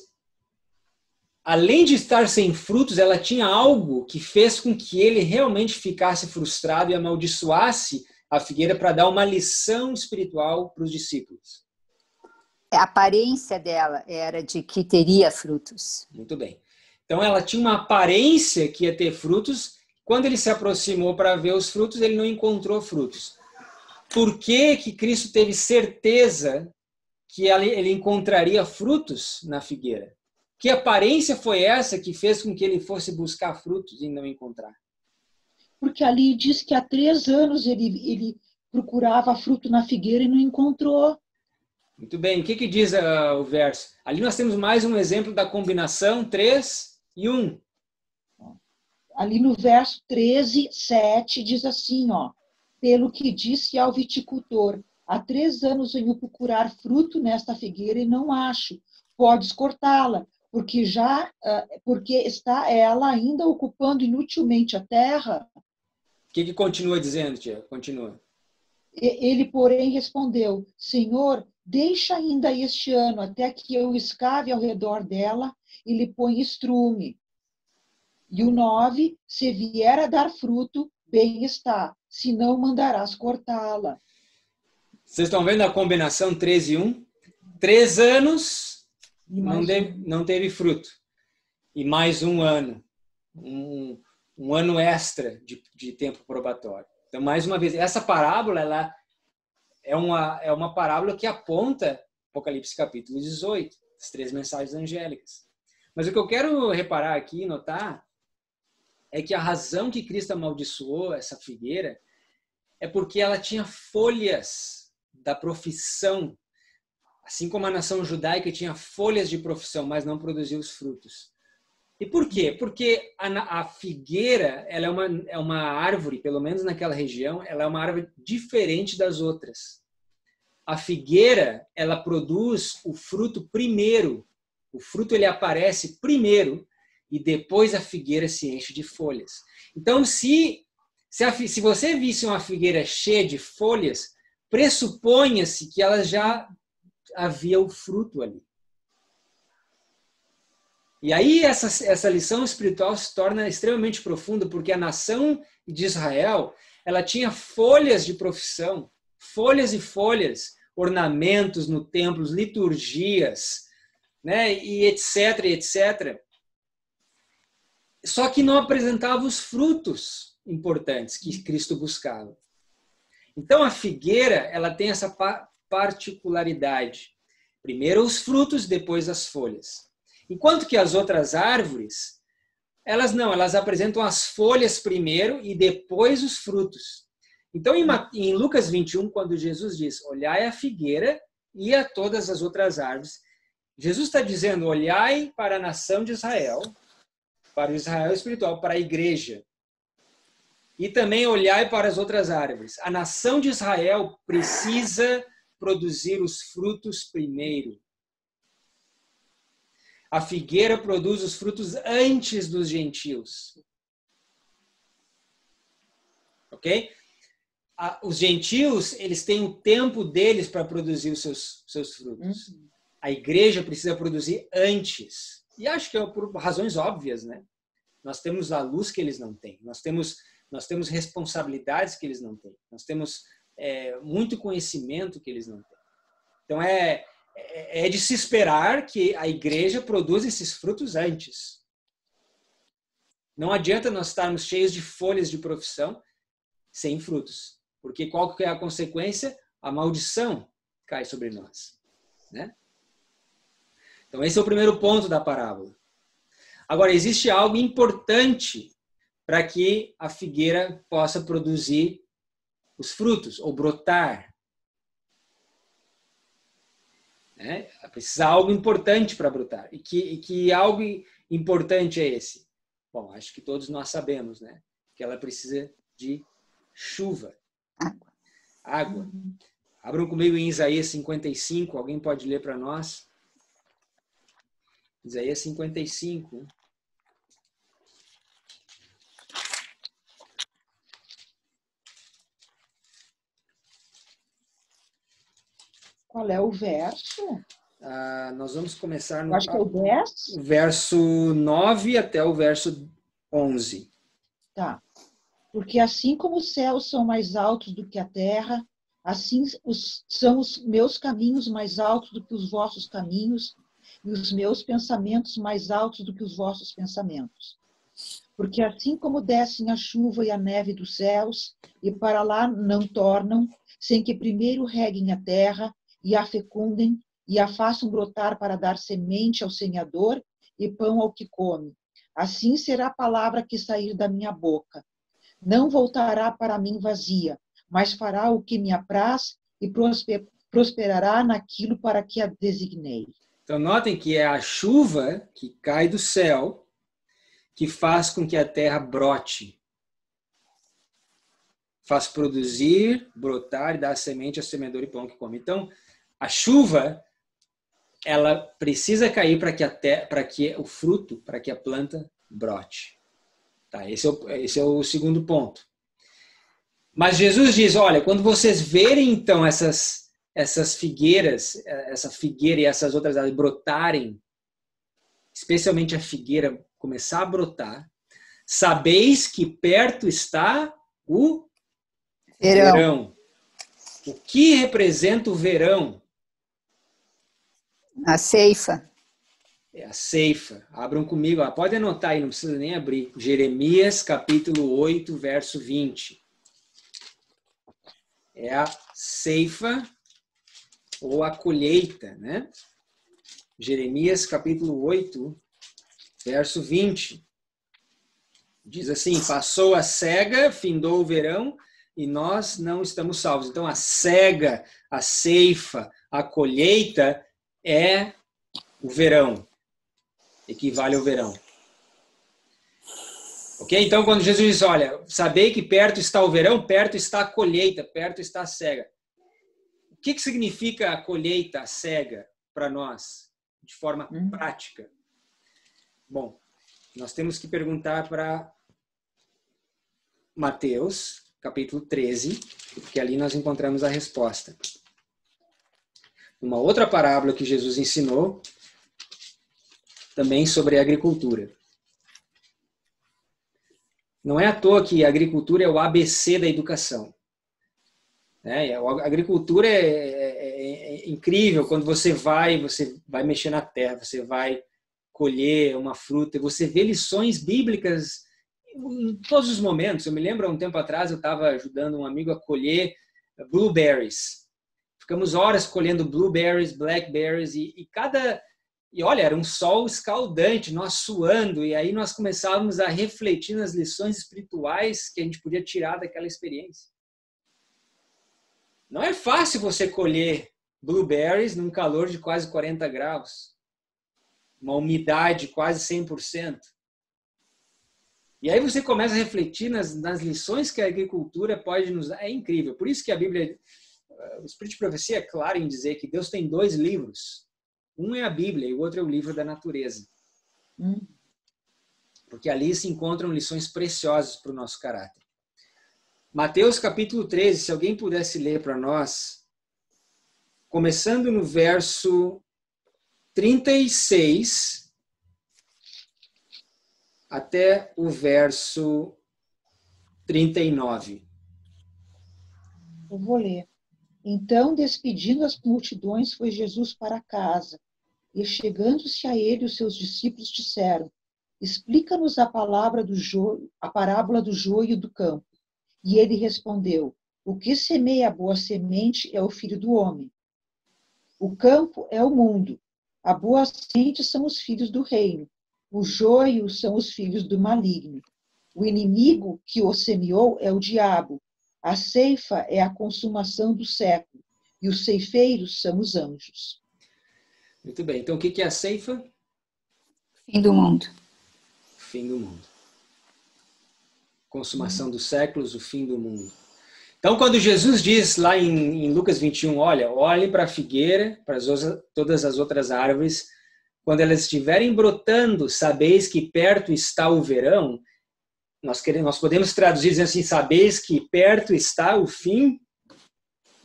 além de estar sem frutos, ela tinha algo que fez com que ele realmente ficasse frustrado e amaldiçoasse a figueira para dar uma lição espiritual para os discípulos. A aparência dela era de que teria frutos. Muito bem. Então ela tinha uma aparência que ia ter frutos. Quando ele se aproximou para ver os frutos, ele não encontrou frutos. Por que Cristo teve certeza que ele encontraria frutos na figueira? Que aparência foi essa que fez com que ele fosse buscar frutos e não encontrar? Porque ali diz que há 3 anos ele procurava fruto na figueira e não encontrou. Muito bem. O que diz o verso? Ali nós temos mais um exemplo da combinação 3 e 1. Ali no verso 13, 7, diz assim, ó. Pelo que disse ao viticultor, há 3 anos venho procurar fruto nesta figueira e não acho. Podes cortá-la, porque está ela ainda ocupando inutilmente a terra. O que continua dizendo, tia? Continua. Ele, porém, respondeu, Senhor, deixa ainda este ano, até que eu escave ao redor dela e lhe ponha estrume. E o 9, se vier a dar fruto, bem está, se não mandarás cortá-la. Vocês estão vendo a combinação 3 e 1? 3 anos não teve fruto. E mais um ano. Um ano extra de tempo probatório. Então, mais uma vez, essa parábola ela é uma parábola que aponta Apocalipse capítulo 18, as 3 mensagens angélicas. Mas o que eu quero reparar aqui, notar, é que a razão que Cristo amaldiçoou essa figueira é porque ela tinha folhas da profissão, assim como a nação judaica tinha folhas de profissão, mas não produzia os frutos. E por quê? Porque a figueira ela é uma árvore, pelo menos naquela região, ela é uma árvore diferente das outras. A figueira, ela produz o fruto primeiro. O fruto ele aparece primeiro e depois a figueira se enche de folhas. Então, se você visse uma figueira cheia de folhas, pressuponha-se que ela já havia o fruto ali. E aí essa lição espiritual se torna extremamente profunda, porque a nação de Israel, ela tinha folhas de profissão, folhas e folhas, ornamentos no templo, liturgias, né, e etc, etc. Só que não apresentava os frutos importantes que Cristo buscava. Então a figueira, ela tem essa particularidade. Primeiro os frutos, depois as folhas. Enquanto que as outras árvores, elas apresentam as folhas primeiro e depois os frutos. Então, em Lucas 21, quando Jesus diz, olhai a figueira e a todas as outras árvores, Jesus está dizendo, olhai para a nação de Israel, para o Israel espiritual, para a igreja. E também olhai para as outras árvores. A nação de Israel precisa produzir os frutos primeiro. A figueira produz os frutos antes dos gentios. Ok? Os gentios, eles têm o tempo deles para produzir os seus frutos. A igreja precisa produzir antes. E acho que é por razões óbvias, né? Nós temos a luz que eles não têm. Nós temos responsabilidades que eles não têm. Nós temos muito conhecimento que eles não têm. Então, é de se esperar que a igreja produza esses frutos antes. Não adianta nós estarmos cheios de folhas de profissão sem frutos. Porque qual que é a consequência? A maldição cai sobre nós, né? Então esse é o primeiro ponto da parábola. Agora, existe algo importante para que a figueira possa produzir os frutos, ou brotar. Né? Precisa algo importante para brotar. E que algo importante é esse? Bom, acho que todos nós sabemos, né? Que ela precisa de chuva. Água. Abram comigo em Isaías 55. Alguém pode ler para nós? Isaías 55. Qual é o verso? Nós vamos começar no Acho que é o 10. verso 9 até o verso 11. Tá. Porque assim como os céus são mais altos do que a terra, assim são os meus caminhos mais altos do que os vossos caminhos, e os meus pensamentos mais altos do que os vossos pensamentos. Porque assim como descem a chuva e a neve dos céus, e para lá não tornam, sem que primeiro reguem a terra, e a fecundem, e a façam brotar para dar semente ao semeador e pão ao que come. Assim será a palavra que sair da minha boca. Não voltará para mim vazia, mas fará o que me apraz e prosperará naquilo para que a designei. Então, notem que é a chuva que cai do céu que faz com que a terra brote. Faz produzir, brotar e dar semente ao semeador e pão que come. Então, a chuva, ela precisa cair para que o fruto, para que a planta brote. Tá, esse é o segundo ponto. Mas Jesus diz, olha, quando vocês verem então essas figueiras, essa figueira e essas outras árvores brotarem, especialmente a figueira começar a brotar, sabeis que perto está o verão. O que representa o verão? A ceifa. É a ceifa. Abram comigo, pode anotar aí, não precisa nem abrir. Jeremias, capítulo 8, verso 20. É a ceifa ou a colheita, né? Jeremias, capítulo 8, verso 20. Diz assim, passou a cega, findou o verão, e nós não estamos salvos. Então, a cega, a ceifa, a colheita é o verão. Equivale ao verão. Ok? Então, quando Jesus diz, olha, sabei que perto está o verão, perto está a colheita, perto está a cega. O que significa a colheita, a cega, para nós, de forma prática? Bom, nós temos que perguntar para Mateus, capítulo 13, porque ali nós encontramos a resposta. Uma outra parábola que Jesus ensinou, também sobre a agricultura. Não é à toa que a agricultura é o ABC da educação. A agricultura é incrível quando você vai mexer na terra, você vai colher uma fruta, você vê lições bíblicas em todos os momentos. Eu me lembro, há um tempo atrás, eu estava ajudando um amigo a colher blueberries. Ficamos horas colhendo blueberries, blackberries e olha, era um sol escaldante, nós suando, e aí nós começávamos a refletir nas lições espirituais que a gente podia tirar daquela experiência. Não é fácil você colher blueberries num calor de quase 40 graus, uma umidade quase 100%. E aí você começa a refletir nas lições que a agricultura pode nos dar. É incrível. Por isso que a Bíblia, o Espírito de Profecia é claro em dizer que Deus tem 2 livros. Um é a Bíblia e o outro é o livro da natureza. Porque ali se encontram lições preciosas para o nosso caráter. Mateus capítulo 13, se alguém pudesse ler para nós, começando no verso 36 até o verso 39. Eu vou ler. Então, despedindo as multidões, foi Jesus para casa. E chegando-se a ele, os seus discípulos disseram, explica-nos a parábola do joio do campo. E ele respondeu: o que semeia a boa semente é o Filho do Homem. O campo é o mundo. A boa semente são os filhos do reino. O joio são os filhos do maligno. O inimigo que o semeou é o diabo. A ceifa é a consumação do século. E os ceifeiros são os anjos. Muito bem. Então, o que é a ceifa? Fim do mundo. Fim do mundo. Consumação dos séculos, o fim do mundo. Então, quando Jesus diz lá em Lucas 21, olha, olhem para a figueira, para todas as outras árvores, quando elas estiverem brotando, sabeis que perto está o verão. Nós podemos traduzir dizendo assim, sabeis que perto está o fim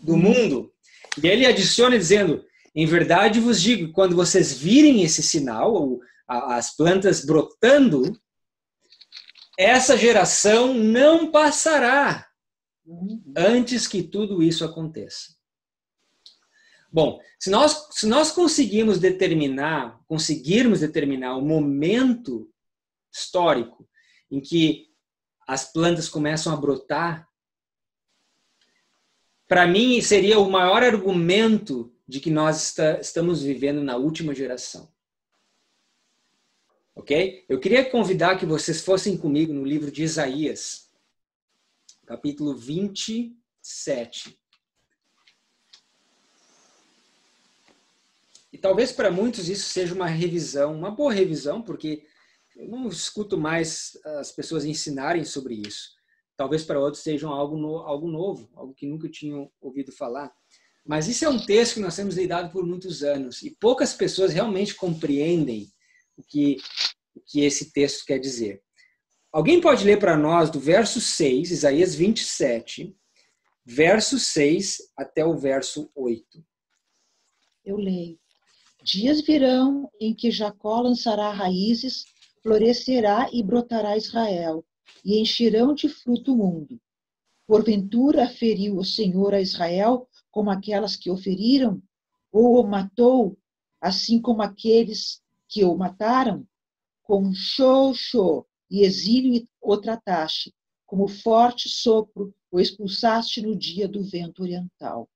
do mundo. E ele adiciona dizendo, em verdade vos digo, quando vocês virem esse sinal, as plantas brotando, essa geração não passará antes que tudo isso aconteça. Bom, se nós conseguirmos determinar o momento histórico em que as plantas começam a brotar, para mim seria o maior argumento de que nós estamos vivendo na última geração. Ok? Eu queria convidar que vocês fossem comigo no livro de Isaías, capítulo 27. E talvez para muitos isso seja uma revisão, uma boa revisão, porque eu não escuto mais as pessoas ensinarem sobre isso. Talvez para outros sejam algo novo, algo que nunca tinham ouvido falar. Mas isso é um texto que nós temos lidado por muitos anos e poucas pessoas realmente compreendem o que esse texto quer dizer. Alguém pode ler para nós do verso 6, Isaías 27, verso 6 até o verso 8. Eu leio. Dias virão em que Jacó lançará raízes, florescerá e brotará Israel, e encherão de fruto o mundo. Porventura feriu o Senhor a Israel como aquelas que o feriram? Ou o matou, assim como aqueles que o mataram? Com xô e exílio o trataste, como forte sopro o expulsaste no dia do vento oriental.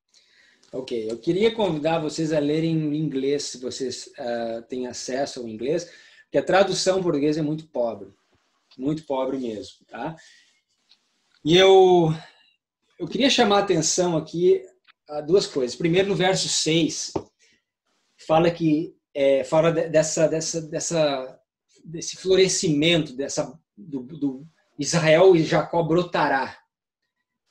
Ok, eu queria convidar vocês a lerem em inglês, se vocês têm acesso ao inglês, porque a tradução portuguesa é muito pobre mesmo, tá? E eu queria chamar a atenção aqui a duas coisas. Primeiro, no verso 6, fala desse florescimento, do Israel e Jacó brotará.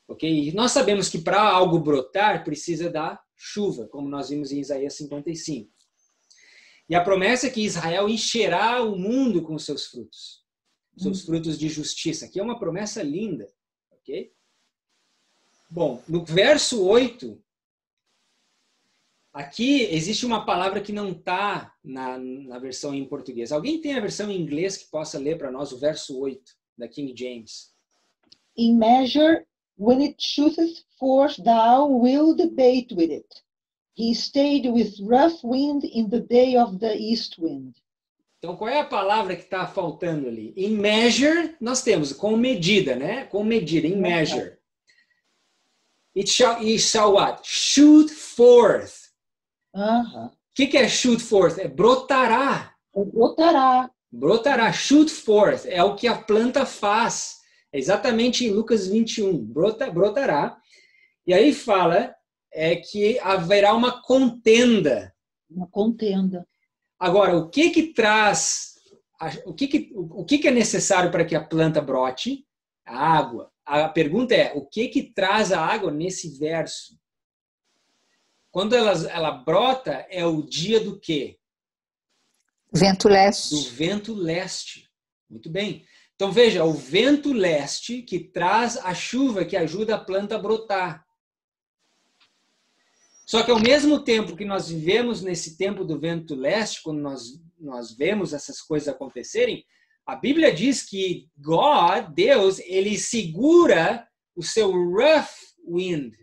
Okay? E nós sabemos que para algo brotar precisa da chuva, como nós vimos em Isaías 55. E a promessa é que Israel encherá o mundo com seus frutos de justiça. Aqui é uma promessa linda. Okay? Bom, no verso 8, aqui existe uma palavra que não está na versão em português. Alguém tem a versão em inglês que possa ler para nós o verso 8 da King James? In measure, when it shooteth forth, thou wilt debate with it. He stayed with rough wind in the day of the east wind. Então, qual é a palavra que está faltando ali? In measure, nós temos com medida, né? Com medida, in measure. It shall what? Shoot forth. O que é shoot forth? É brotará. Brotará, shoot forth. É o que a planta faz. É exatamente em Lucas 21. Brotará. E aí fala que haverá uma contenda. Uma contenda. Agora, o que é necessário para que a planta brote? A água. A pergunta é, o que traz a água nesse verso? Quando ela brota, é o dia do quê? Vento leste. Do vento leste. Muito bem. Então, veja, o vento leste que traz a chuva que ajuda a planta a brotar. Só que ao mesmo tempo que nós vivemos nesse tempo do vento leste, quando nós vemos essas coisas acontecerem, a Bíblia diz que Deus, ele segura o seu rough wind.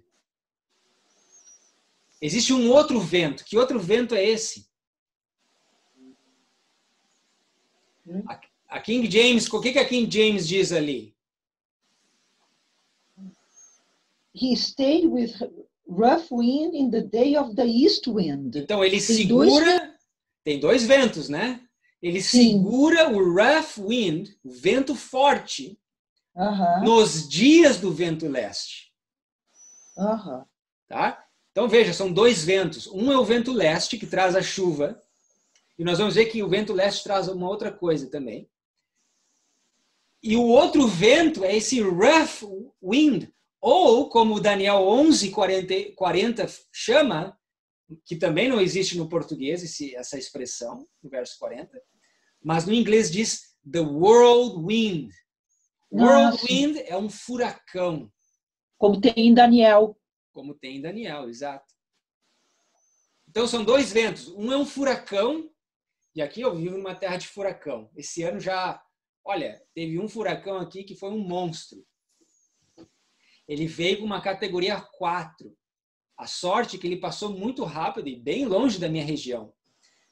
Existe um outro vento. Que outro vento é esse? A King James, o que a King James diz ali? He stayed with rough wind in the day of the east wind. Então ele segura, tem dois ventos, né? Ele segura o rough wind, o vento forte, nos dias do vento leste. Tá? Então veja, são dois ventos. Um é o vento leste, que traz a chuva, e nós vamos ver que o vento leste traz uma outra coisa também. E o outro vento é esse rough wind, ou como Daniel 11:40 chama, que também não existe no português essa expressão, no verso 40, mas no inglês diz the whirlwind. Whirlwind é um furacão. Como tem em Daniel. Como tem em Daniel, exato. Então são dois ventos. Um é um furacão, e aqui eu vivo numa terra de furacão. Esse ano já, olha, teve um furacão aqui que foi um monstro. Ele veio com uma categoria 4. A sorte é que ele passou muito rápido e bem longe da minha região.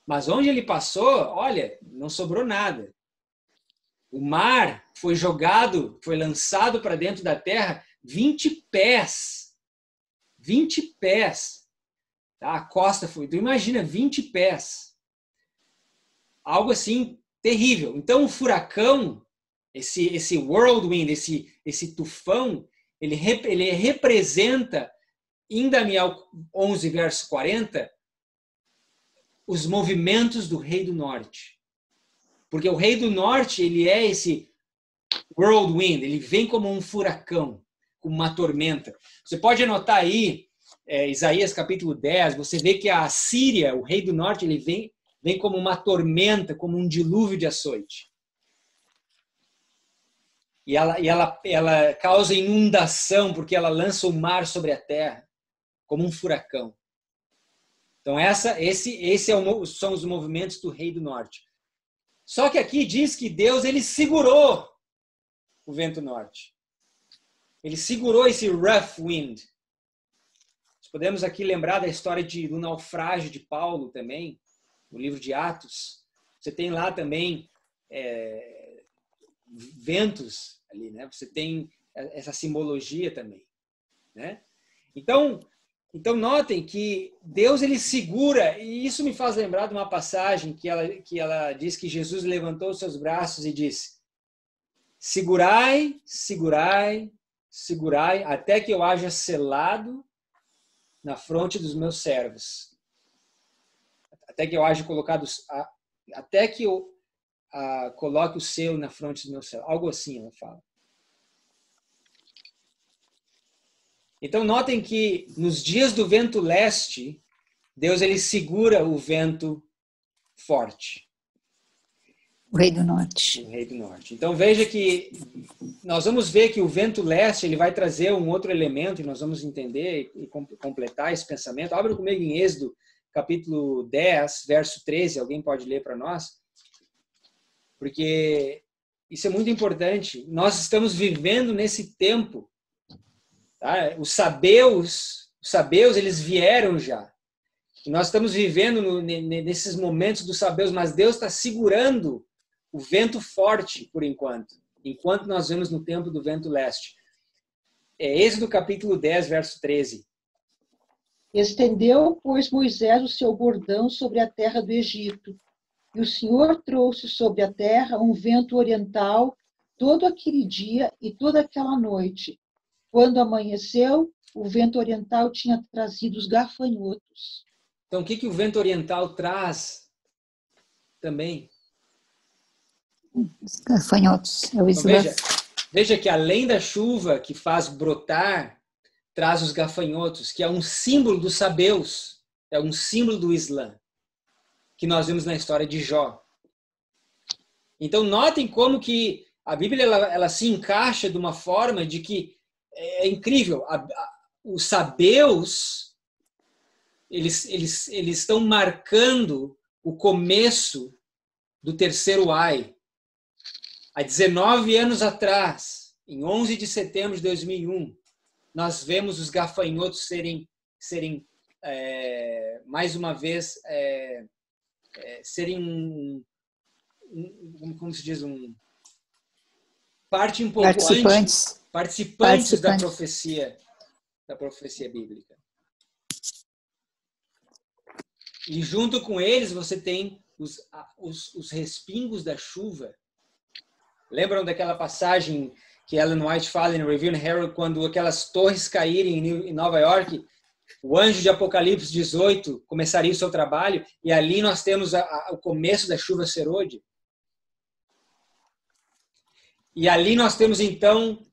Mas onde ele passou, olha, não sobrou nada. O mar foi jogado, foi lançado para dentro da terra 20 pés. 20 pés. Tá? A costa foi, tu imagina, 20 pés. Algo assim terrível. Então o furacão, esse whirlwind, esse tufão, ele representa, em Daniel 11, verso 40, os movimentos do rei do norte. Porque o rei do norte, ele é esse whirlwind, ele vem como um furacão, como uma tormenta. Você pode anotar aí, Isaías capítulo 10, você vê que a Síria, o rei do norte, ele vem como uma tormenta, como um dilúvio de açoite. E ela causa inundação, porque ela lança o mar sobre a terra, como um furacão. Então, são os movimentos do rei do norte. Só que aqui diz que Deus, ele segurou o vento norte. Ele segurou esse rough wind. Nós podemos aqui lembrar da história do naufrágio de Paulo também, no livro de Atos. Você tem lá também ventos ali, né? Você tem essa simbologia também, né? Então notem que Deus, ele segura, e isso me faz lembrar de uma passagem que ela diz que Jesus levantou os seus braços e disse: segurai, segurai, segurai, até que eu haja selado na fronte dos meus servos. Até que eu haja colocado, até que eu coloque o selo na fronte dos meus servos. Algo assim ela fala. Então notem que nos dias do vento leste, Deus, ele segura o vento forte. O rei do norte. O rei do norte. Então veja que nós vamos ver que o vento leste, ele vai trazer um outro elemento, e nós vamos entender e completar esse pensamento. Abra comigo em Êxodo, capítulo 10, verso 13. Alguém pode ler para nós? Porque isso é muito importante. Nós estamos vivendo nesse tempo. Tá? Os sabeus, eles vieram já. E nós estamos vivendo nesses momentos dos sabeus, mas Deus está segurando o vento forte por enquanto nós vemos no tempo do vento leste. Êxodo capítulo 10, verso 13. Estendeu, pois, Moisés o seu bordão sobre a terra do Egito, e o Senhor trouxe sobre a terra um vento oriental todo aquele dia e toda aquela noite. Quando amanheceu, o vento oriental tinha trazido os gafanhotos. Então, o que o vento oriental traz também? Os gafanhotos. Então, veja que além da chuva que faz brotar, traz os gafanhotos, que é um símbolo dos sabeus, é um símbolo do Islã, que nós vemos na história de Jó. Então, notem como que a Bíblia ela se encaixa de uma forma de que é incrível. Os sabeus, eles estão marcando o começo do terceiro Ai. Há 19 anos atrás, em 11 de setembro de 2001, nós vemos os gafanhotos serem mais uma vez, serem como se diz, parte importante, participantes da profecia bíblica. E junto com eles você tem os respingos da chuva. Lembram daquela passagem que Ellen White fala em Review and Herald, quando aquelas torres caírem em Nova York, o anjo de Apocalipse 18 começaria o seu trabalho, e ali nós temos o começo da chuva serôdia. E ali nós temos, então,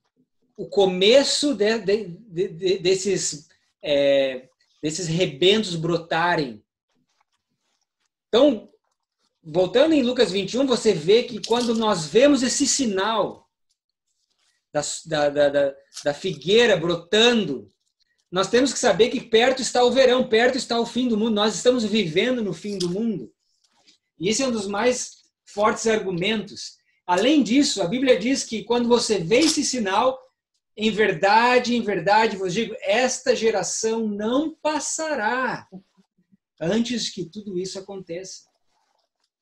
o começo desses rebentos brotarem. Então, voltando em Lucas 21, você vê que quando nós vemos esse sinal da figueira brotando, nós temos que saber que perto está o verão, perto está o fim do mundo. Nós estamos vivendo no fim do mundo. E esse é um dos mais fortes argumentos. Além disso, a Bíblia diz que quando você vê esse sinal, em verdade, vos digo, esta geração não passará antes que tudo isso aconteça.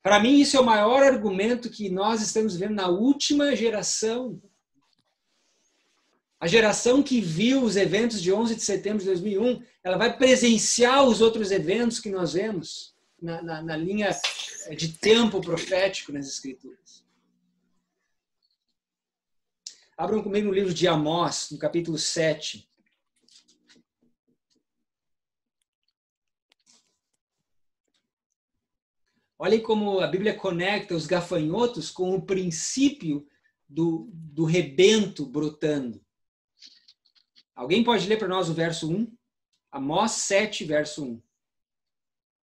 Para mim, isso é o maior argumento que nós estamos vendo na última geração. A geração que viu os eventos de 11 de setembro de 2001, ela vai presenciar os outros eventos que nós vemos na linha de tempo profético nas Escrituras. Abram comigo no livro de Amós, no capítulo 7. Olhem como a Bíblia conecta os gafanhotos com o princípio do rebento brotando. Alguém pode ler para nós o verso 1? Amós 7, verso 1.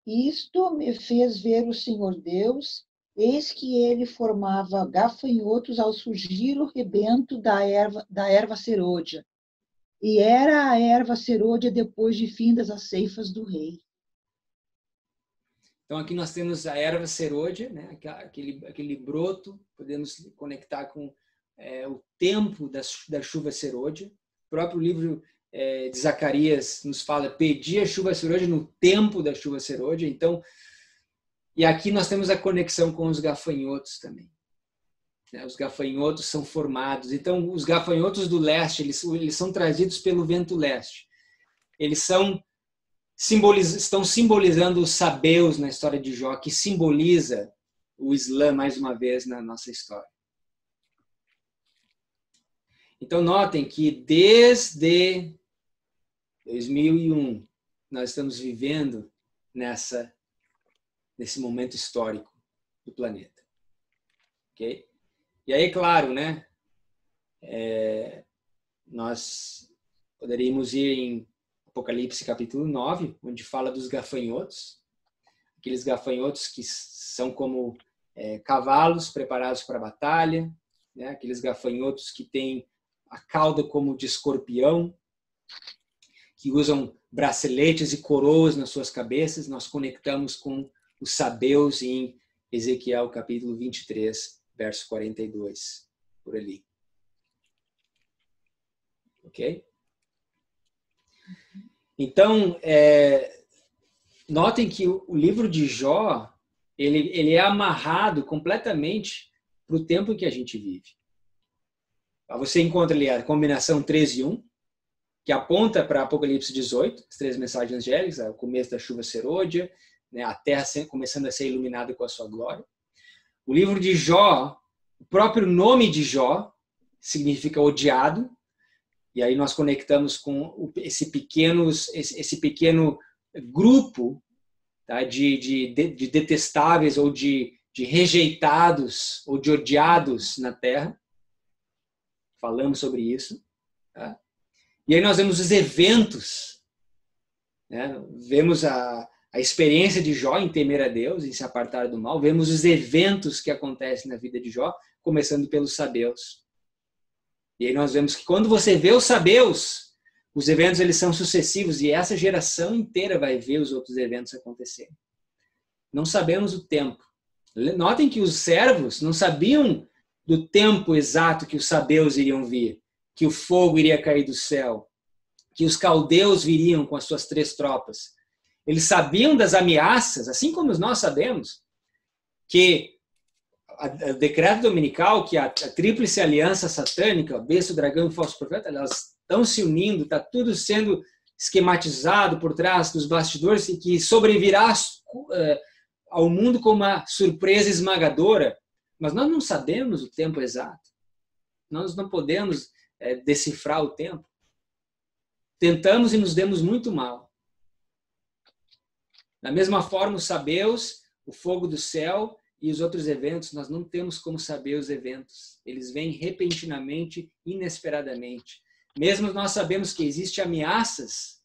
Isto me fez ver o Senhor Deus, eis que ele formava gafanhotos ao surgir o rebento da erva serôdia. E era a erva serôdia depois de findas as ceifas do rei. Então aqui nós temos a erva serôdia, né? aquele broto, podemos conectar com o tempo da chuva serôdia. O próprio livro de Zacarias nos fala, pedi a chuva serôdia no tempo da chuva serôdia. Então, e aqui nós temos a conexão com os gafanhotos também. Os gafanhotos são formados. Então, os gafanhotos do leste, eles são trazidos pelo vento leste. Eles estão simbolizando os sabeus na história de Jó, que simboliza o Islã, mais uma vez, na nossa história. Então, notem que desde 2001, nós estamos vivendo nesse momento histórico do planeta. Ok? E aí, claro, né? Nós poderíamos ir em Apocalipse capítulo 9, onde fala dos gafanhotos. Aqueles gafanhotos que são como cavalos preparados para a batalha, né? Aqueles gafanhotos que têm a cauda como de escorpião, que usam braceletes e coroas nas suas cabeças. Nós conectamos com os sabeus em Ezequiel capítulo 23, verso 42, por ali. Ok? Então, notem que o livro de Jó, ele é amarrado completamente para o tempo que a gente vive. Você encontra ali a combinação 3 e 1, que aponta para Apocalipse 18, as 3 mensagens angélicas, o começo da chuva serôdia, né, a terra começando a ser iluminada com a sua glória. O livro de Jó, o próprio nome de Jó, significa odiado, e aí nós conectamos com esse pequeno grupo, tá, de detestáveis ou de rejeitados ou de odiados na terra. Falamos sobre isso. Tá? E aí nós vemos os eventos, né? Vemos a experiência de Jó em temer a Deus, em se apartar do mal. Vemos os eventos que acontecem na vida de Jó, começando pelos sabeus. E aí nós vemos que quando você vê os sabeus, os eventos eles são sucessivos e essa geração inteira vai ver os outros eventos acontecerem. Não sabemos o tempo. Notem que os servos não sabiam do tempo exato que os sabeus iriam vir, que o fogo iria cair do céu, que os caldeus viriam com as suas 3 tropas. Eles sabiam das ameaças, assim como nós sabemos, que o decreto dominical, que a tríplice aliança satânica, o besta, o dragão e o falso profeta, elas estão se unindo, está tudo sendo esquematizado por trás dos bastidores e que sobrevirá ao mundo com uma surpresa esmagadora, mas nós não sabemos o tempo exato. Nós não podemos decifrar o tempo. Tentamos e nos demos muito mal. Da mesma forma, os sabeus, o fogo do céu e os outros eventos, nós não temos como saber os eventos. Eles vêm repentinamente, inesperadamente. Mesmo nós sabemos que existem ameaças,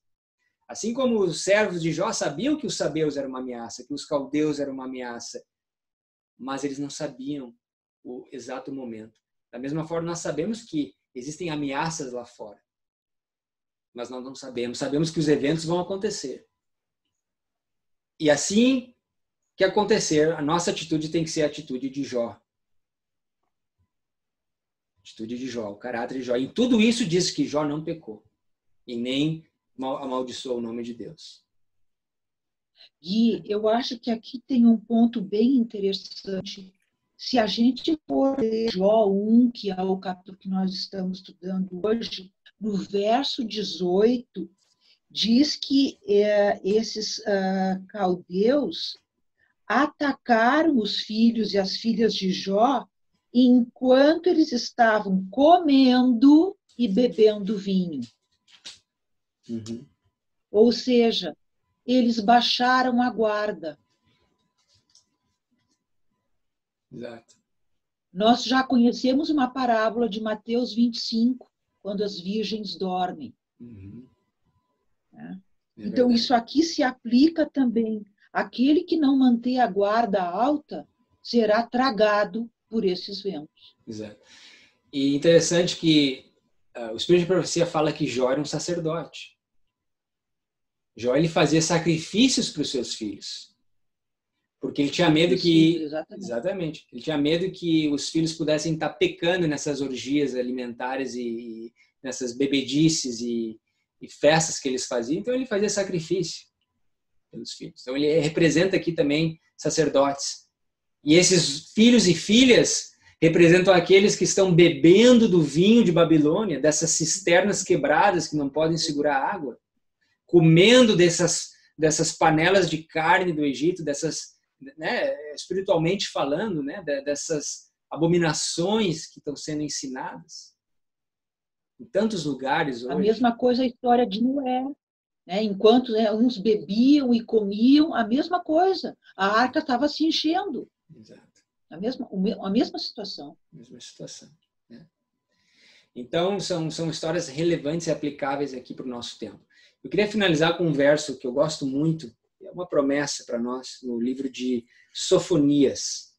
assim como os servos de Jó sabiam que os sabeus eram uma ameaça, que os caldeus eram uma ameaça, mas eles não sabiam o exato momento. Da mesma forma, nós sabemos que existem ameaças lá fora, mas nós não sabemos. Sabemos que os eventos vão acontecer. E assim que acontecer, a nossa atitude tem que ser a atitude de Jó. Atitude de Jó, o caráter de Jó. E tudo isso diz que Jó não pecou e nem amaldiçoou o nome de Deus. Gui, eu acho que aqui tem um ponto bem interessante. Se a gente for ler Jó 1, que é o capítulo que nós estamos estudando hoje, no verso 18, diz que esses caldeus atacaram os filhos e as filhas de Jó enquanto eles estavam comendo e bebendo vinho. Uhum. Ou seja, eles baixaram a guarda. Exato. Nós já conhecemos uma parábola de Mateus 25, quando as virgens dormem. Uhum. Né? Então, isso aqui se aplica também. Aquele que não manter a guarda alta será tragado por esses ventos. Exato. E interessante que o Espírito de Profecia fala que Jó era um sacerdote. Jó, ele fazia sacrifícios para os seus filhos. Porque ele tinha medo que... Exatamente. Ele tinha medo que os filhos pudessem estar pecando nessas orgias alimentares e nessas bebedices e festas que eles faziam. Então, ele fazia sacrifício pelos filhos. Então, ele representa aqui também sacerdotes. E esses filhos e filhas representam aqueles que estão bebendo do vinho de Babilônia, dessas cisternas quebradas que não podem segurar água, comendo dessas panelas de carne do Egito, dessas, né, espiritualmente falando, né, dessas abominações que estão sendo ensinadas em tantos lugares hoje. A mesma coisa a história de Noé. Né? Enquanto uns bebiam e comiam, a mesma coisa. A arca estava se enchendo. Exato. A mesma situação. Mesma situação. Né? Então, são histórias relevantes e aplicáveis aqui para o nosso tempo. Eu queria finalizar com um verso que eu gosto muito, é uma promessa para nós, no livro de Sofonias.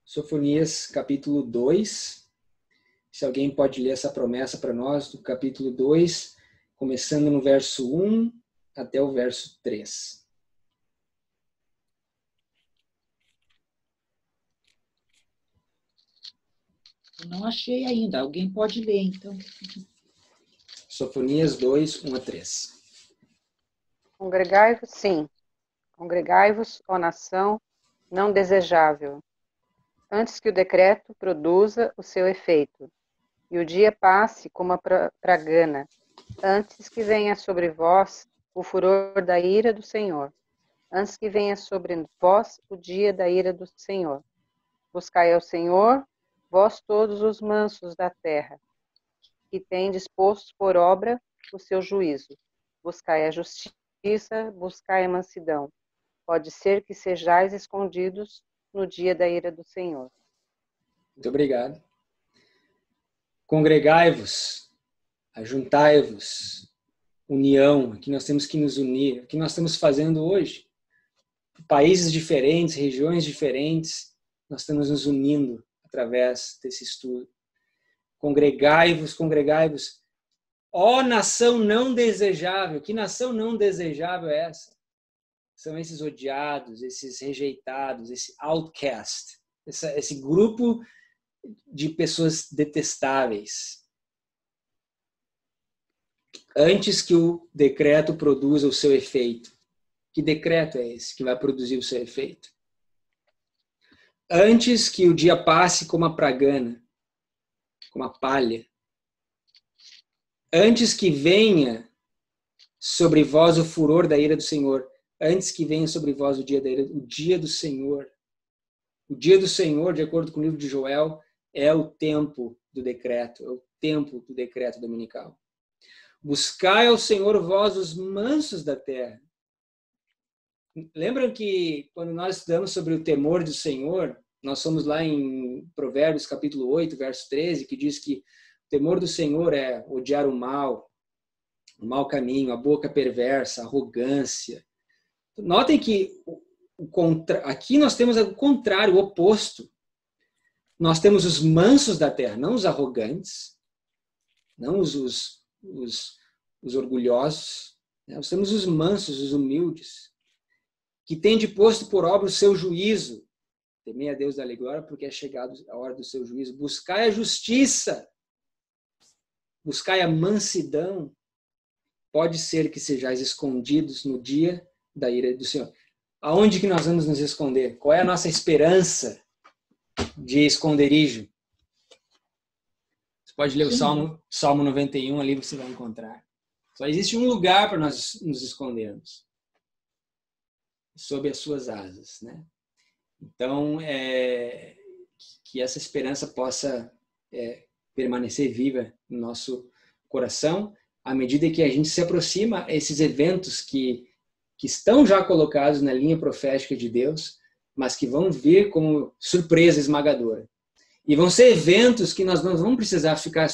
Sofonias, capítulo 2. Se alguém pode ler essa promessa para nós, do capítulo 2, começando no verso 1 até o verso 3. Eu não achei ainda. Alguém pode ler, então. Sofonias 2, 1 a 3. Congregai-vos, sim. Congregai-vos, ó nação não desejável, antes que o decreto produza o seu efeito, e o dia passe como a pragana, antes que venha sobre vós o furor da ira do Senhor, antes que venha sobre vós o dia da ira do Senhor. Buscai ao Senhor, vós todos os mansos da terra, que tendes posto por obra o seu juízo. Buscai a justiça, buscai a mansidão. Pode ser que sejais escondidos no dia da ira do Senhor. Muito obrigado. Congregai-vos, ajuntai-vos, união, aqui nós temos que nos unir, o que nós estamos fazendo hoje. Países diferentes, regiões diferentes, nós estamos nos unindo através desse estudo. Congregai-vos, congregai-vos. Ó nação não desejável, que nação não desejável é essa? São esses odiados, esses rejeitados, esse outcast, esse grupo de pessoas detestáveis. antes que o decreto produza o seu efeito. Que decreto é esse que vai produzir o seu efeito? Antes que o dia passe como a pragana, como a palha. Antes que venha sobre vós o furor da ira do Senhor. Antes que venha sobre vós o dia da ira, o dia do Senhor. O dia do Senhor, de acordo com o livro de Joel, é o tempo do decreto, é o tempo do decreto dominical. Buscai ao Senhor vós os mansos da terra. Lembram que quando nós estudamos sobre o temor do Senhor, nós somos lá em Provérbios capítulo 8, verso 13, que diz que o temor do Senhor é odiar o mau caminho, a boca perversa, a arrogância. Notem que aqui nós temos o contrário, o oposto. Nós temos os mansos da terra, não os arrogantes, não os orgulhosos. Nós temos os mansos, os humildes, que têm de posto por obra o seu juízo. Temei a Deus da glória, porque é chegado a hora do seu juízo. Buscai a justiça, buscai a mansidão. Pode ser que sejais escondidos no dia da ira do Senhor. Aonde que nós vamos nos esconder? Qual é a nossa esperança de esconderijo? Você pode ler o Salmo 91, ali você vai encontrar. Só existe um lugar para nós nos escondermos. Sob as suas asas, né? Então, que essa esperança possa permanecer viva no nosso coração, à medida que a gente se aproxima a esses eventos que estão já colocados na linha profética de Deus, mas que vão vir como surpresa esmagadora. E vão ser eventos que nós não vamos precisar ficar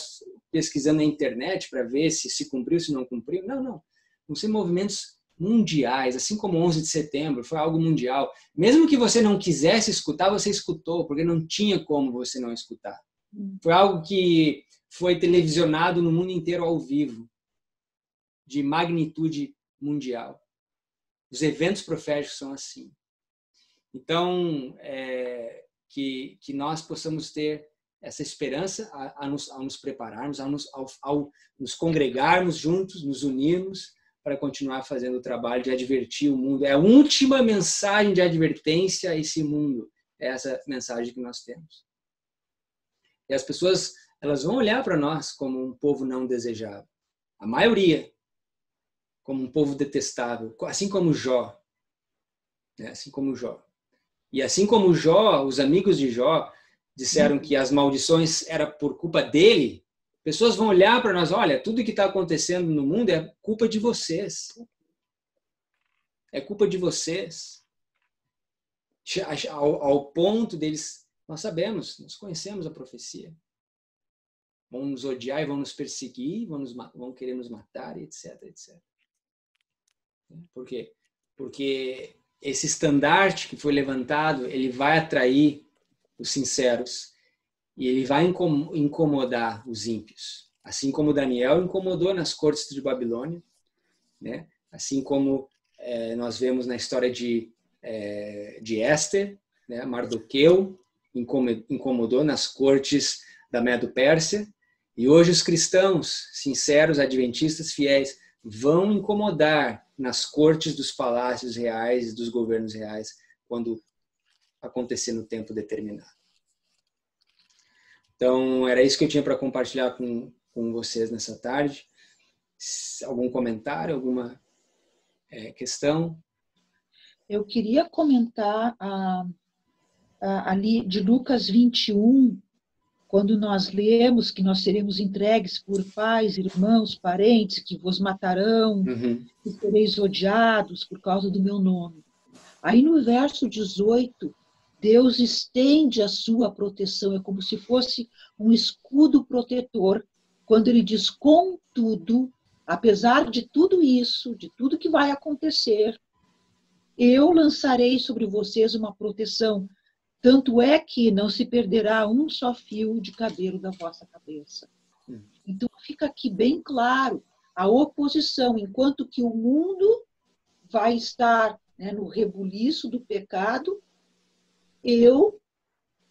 pesquisando na internet para ver se cumpriu, se não cumpriu. Não. Vão ser movimentos mundiais, assim como 11 de setembro, foi algo mundial. Mesmo que você não quisesse escutar, você escutou, porque não tinha como você não escutar. Foi algo que foi televisionado no mundo inteiro ao vivo, de magnitude mundial. Os eventos proféticos são assim. Então, que nós possamos ter essa esperança ao nos prepararmos, ao nos congregarmos juntos, nos unirmos, para continuar fazendo o trabalho de advertir o mundo. É a última mensagem de advertência a esse mundo. É essa mensagem que nós temos. E as pessoas, elas vão olhar para nós como um povo não desejável. A maioria, como um povo detestável, assim como Jó. Né? Assim como Jó. E assim como Jó, os amigos de Jó disseram que as maldições eram por culpa dele, pessoas vão olhar para nós, olha, tudo que está acontecendo no mundo é culpa de vocês. É culpa de vocês. Ao ponto deles, nós sabemos, nós conhecemos a profecia. Vão nos odiar e vão nos perseguir, vão querer nos matar, etc, etc. Por quê? Porque esse estandarte que foi levantado, ele vai atrair os sinceros e ele vai incomodar os ímpios. Assim como Daniel incomodou nas cortes de Babilônia, né? Assim como nós vemos na história de Éster, né? Mardoqueu incomodou nas cortes da Medo-Pérsia, e hoje os cristãos sinceros, adventistas, fiéis, vão incomodar nas cortes dos palácios reais e dos governos reais quando acontecer no tempo determinado. Então, era isso que eu tinha para compartilhar com vocês nessa tarde. Algum comentário, alguma questão? Eu queria comentar ali de Lucas 21, quando nós lemos que nós seremos entregues por pais, irmãos, parentes, que vos matarão, que sereis odiados por causa do meu nome. Aí no verso 18, Deus estende a sua proteção, é como se fosse um escudo protetor, quando ele diz, contudo, apesar de tudo isso, de tudo que vai acontecer, eu lançarei sobre vocês uma proteção, tanto é que não se perderá um só fio de cabelo da vossa cabeça. Então fica aqui bem claro a oposição, enquanto que o mundo vai estar, né, no rebuliço do pecado,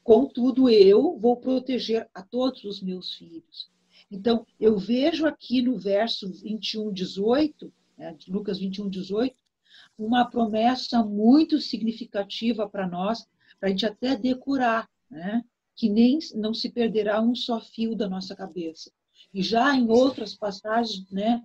contudo, eu vou proteger a todos os meus filhos. Então, eu vejo aqui no verso 21, 18, né, de Lucas 21, 18, uma promessa muito significativa para nós, para a gente até decorar, né? Que nem não se perderá um só fio da nossa cabeça. E já em outras passagens, né,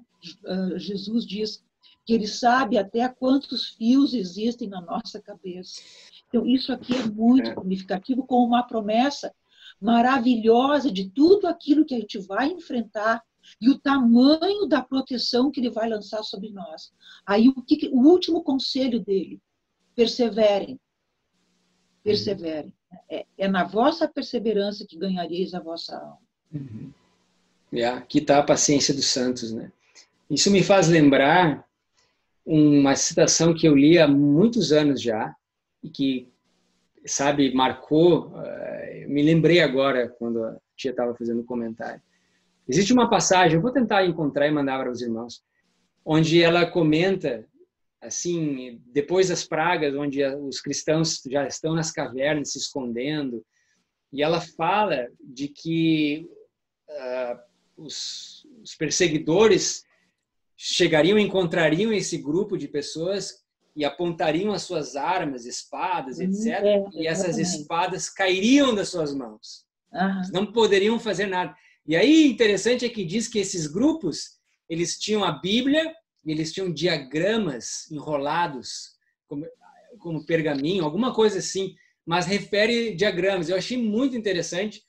Jesus diz que ele sabe até quantos fios existem na nossa cabeça. Então, isso aqui é muito significativo, com uma promessa maravilhosa de tudo aquilo que a gente vai enfrentar e o tamanho da proteção que ele vai lançar sobre nós. Aí, o último conselho dele, perseverem. Perseverem. É na vossa perseverança que ganhareis a vossa alma. Uhum. Aqui está a paciência dos santos, né? Isso me faz lembrar uma citação que eu li há muitos anos já e que, sabe, marcou. Me lembrei agora quando a tia estava fazendo um comentário. Existe uma passagem, eu vou tentar encontrar e mandar para os irmãos, onde ela comenta, assim, depois das pragas, onde os cristãos já estão nas cavernas se escondendo, e ela fala de que os perseguidores chegariam e encontrariam esse grupo de pessoas e apontariam as suas armas, espadas, etc. E essas espadas cairiam das suas mãos. Não poderiam fazer nada. E aí, interessante é que diz que esses grupos, eles tinham a Bíblia, eles tinham diagramas enrolados, como pergaminho, alguma coisa assim, mas refere diagramas. Eu achei muito interessante.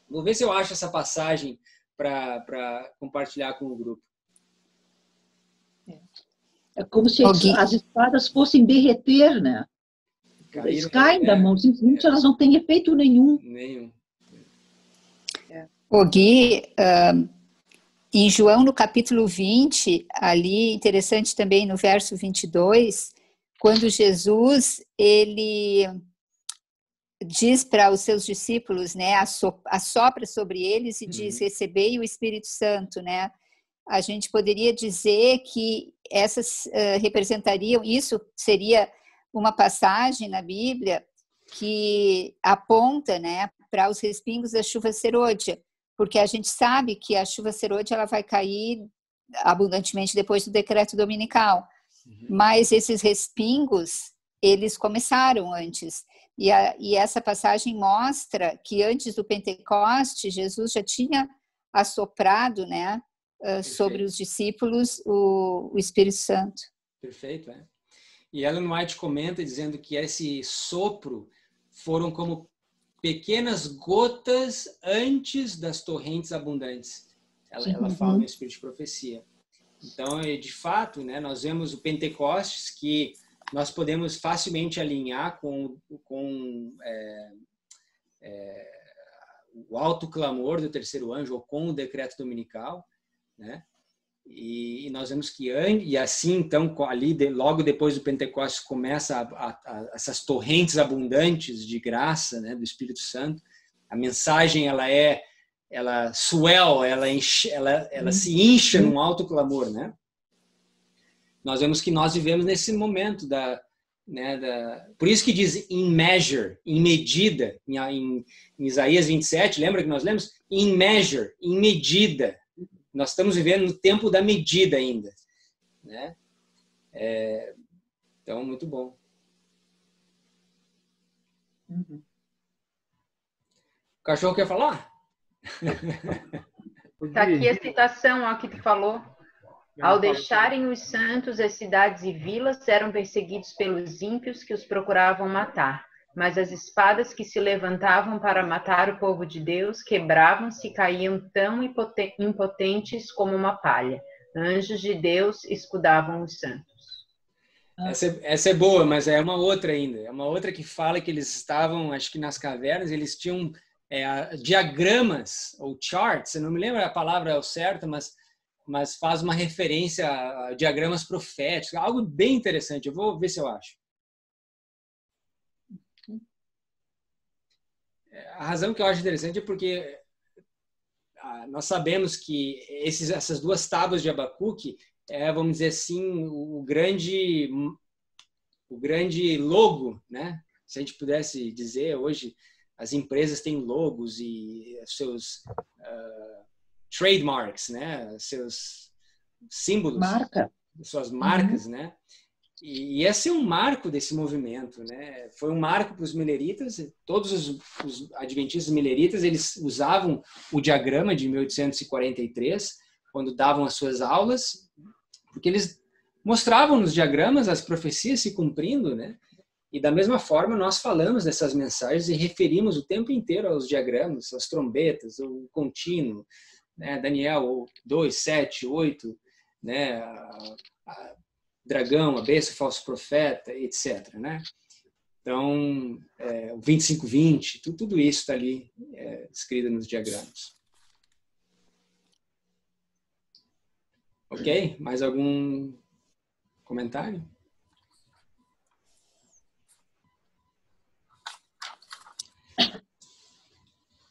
Vou ver se eu acho essa passagem para compartilhar com o grupo. É como se as espadas fossem derreter, né? Eles caem da mão, simplesmente elas não têm efeito nenhum. O Gui, em João, no capítulo 20, ali, interessante também no verso 22, quando Jesus, ele diz para os seus discípulos, né, assopra sobre eles e diz, recebei o Espírito Santo, né? A gente poderia dizer que essas representariam, isso seria uma passagem na Bíblia que aponta, né, para os respingos da chuva serôdia, porque a gente sabe que a chuva serôdia ela vai cair abundantemente depois do decreto dominical, mas esses respingos, eles começaram antes, e essa passagem mostra que antes do Pentecoste, Jesus já tinha assoprado, né, sobre os discípulos o Espírito Santo. Perfeito, é. E Ellen White comenta dizendo que esse sopro foram como pequenas gotas antes das torrentes abundantes. Ela fala no Espírito de Profecia. Então, de fato, né, nós vemos o Pentecostes, que nós podemos facilmente alinhar com o alto clamor do terceiro anjo, ou com o decreto dominical, né? E nós vemos que e assim então ali logo depois do Pentecostes começa essas torrentes abundantes de graça, né, do Espírito Santo. A mensagem ela se incha num alto clamor, né? Nós vemos que nós vivemos nesse momento por isso que diz in measure, em medida, em Isaías 27, lembra que nós lemos? In measure, em medida. Nós estamos vivendo no tempo da medida ainda, né? Então, muito bom. Uhum. O cachorro quer falar? Está aqui a citação, ó, que tu falou. Ao deixarem os santos, as cidades e vilas eram perseguidos pelos ímpios que os procuravam matar. Mas as espadas que se levantavam para matar o povo de Deus quebravam-se e caíam tão impotentes como uma palha. Anjos de Deus escudavam os santos. Essa é boa, mas é uma outra ainda. É uma outra que fala que eles estavam, acho que nas cavernas, eles tinham diagramas ou charts, eu não me lembro a palavra certa, mas faz uma referência a diagramas proféticos, algo bem interessante. Eu vou ver se eu acho. A razão que eu acho interessante é porque nós sabemos que essas duas tábuas de Abacuque vamos dizer assim, o grande logo, né? Se a gente pudesse dizer hoje, as empresas têm logos e seus trademarks, né? Seus símbolos, suas marcas, né? E esse é um marco desse movimento, né? Foi um marco para os mileritas. Todos os adventistas mileritas, eles usavam o diagrama de 1843 quando davam as suas aulas, porque eles mostravam nos diagramas as profecias se cumprindo, né? E da mesma forma nós falamos dessas mensagens e referimos o tempo inteiro aos diagramas, às trombetas, o contínuo, né? Daniel 2, 7, 8, né? Dragão, a besta, o falso profeta, etc. Né? Então, o 25-20, tudo isso está ali escrito nos diagramas. Ok? Mais algum comentário?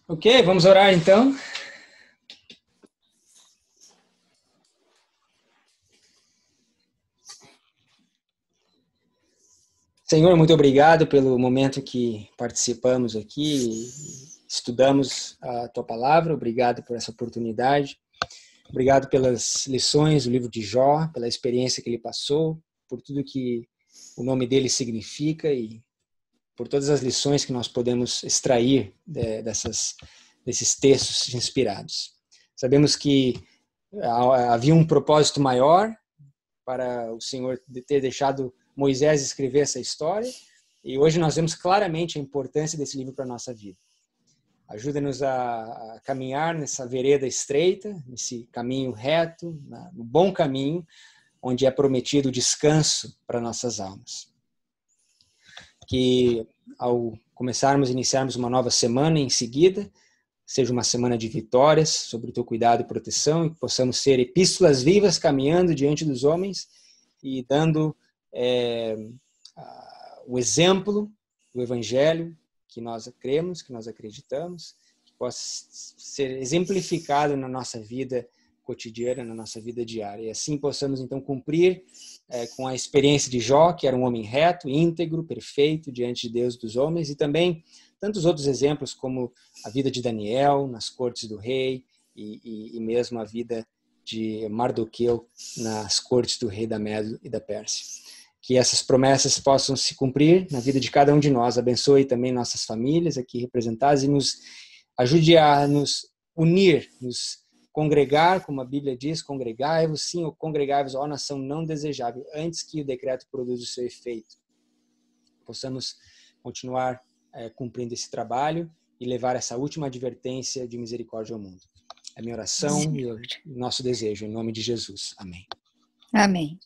Ok, vamos orar então. Senhor, muito obrigado pelo momento que participamos aqui, estudamos a Tua Palavra. Obrigado por essa oportunidade. Obrigado pelas lições do livro de Jó, pela experiência que ele passou, por tudo que o nome dele significa e por todas as lições que nós podemos extrair desses textos inspirados. Sabemos que havia um propósito maior para o Senhor ter deixado Moisés escrever essa história, e hoje nós vemos claramente a importância desse livro para a nossa vida. Ajuda-nos a caminhar nessa vereda estreita, nesse caminho reto, no bom caminho, onde é prometido descanso para nossas almas. Que ao iniciarmos uma nova semana em seguida, seja uma semana de vitórias sobre o Teu cuidado e proteção, e que possamos ser epístolas vivas caminhando diante dos homens e dando o exemplo do Evangelho que nós cremos, que nós acreditamos, que possa ser exemplificado na nossa vida cotidiana, na nossa vida diária. E assim possamos então cumprir com a experiência de Jó, que era um homem reto, íntegro, perfeito diante de Deus e dos homens, e também tantos outros exemplos como a vida de Daniel nas cortes do rei e mesmo a vida de Mardoqueu nas cortes do rei da Média e da Pérsia. Que essas promessas possam se cumprir na vida de cada um de nós. Abençoe também nossas famílias aqui representadas e nos ajude a nos unir, nos congregar, como a Bíblia diz, congregai-vos, sim, ou congregai-vos, ó nação não desejável, antes que o decreto produza o seu efeito. Possamos continuar cumprindo esse trabalho e levar essa última advertência de misericórdia ao mundo. É a minha oração e o nosso desejo, em nome de Jesus. Amém. Amém.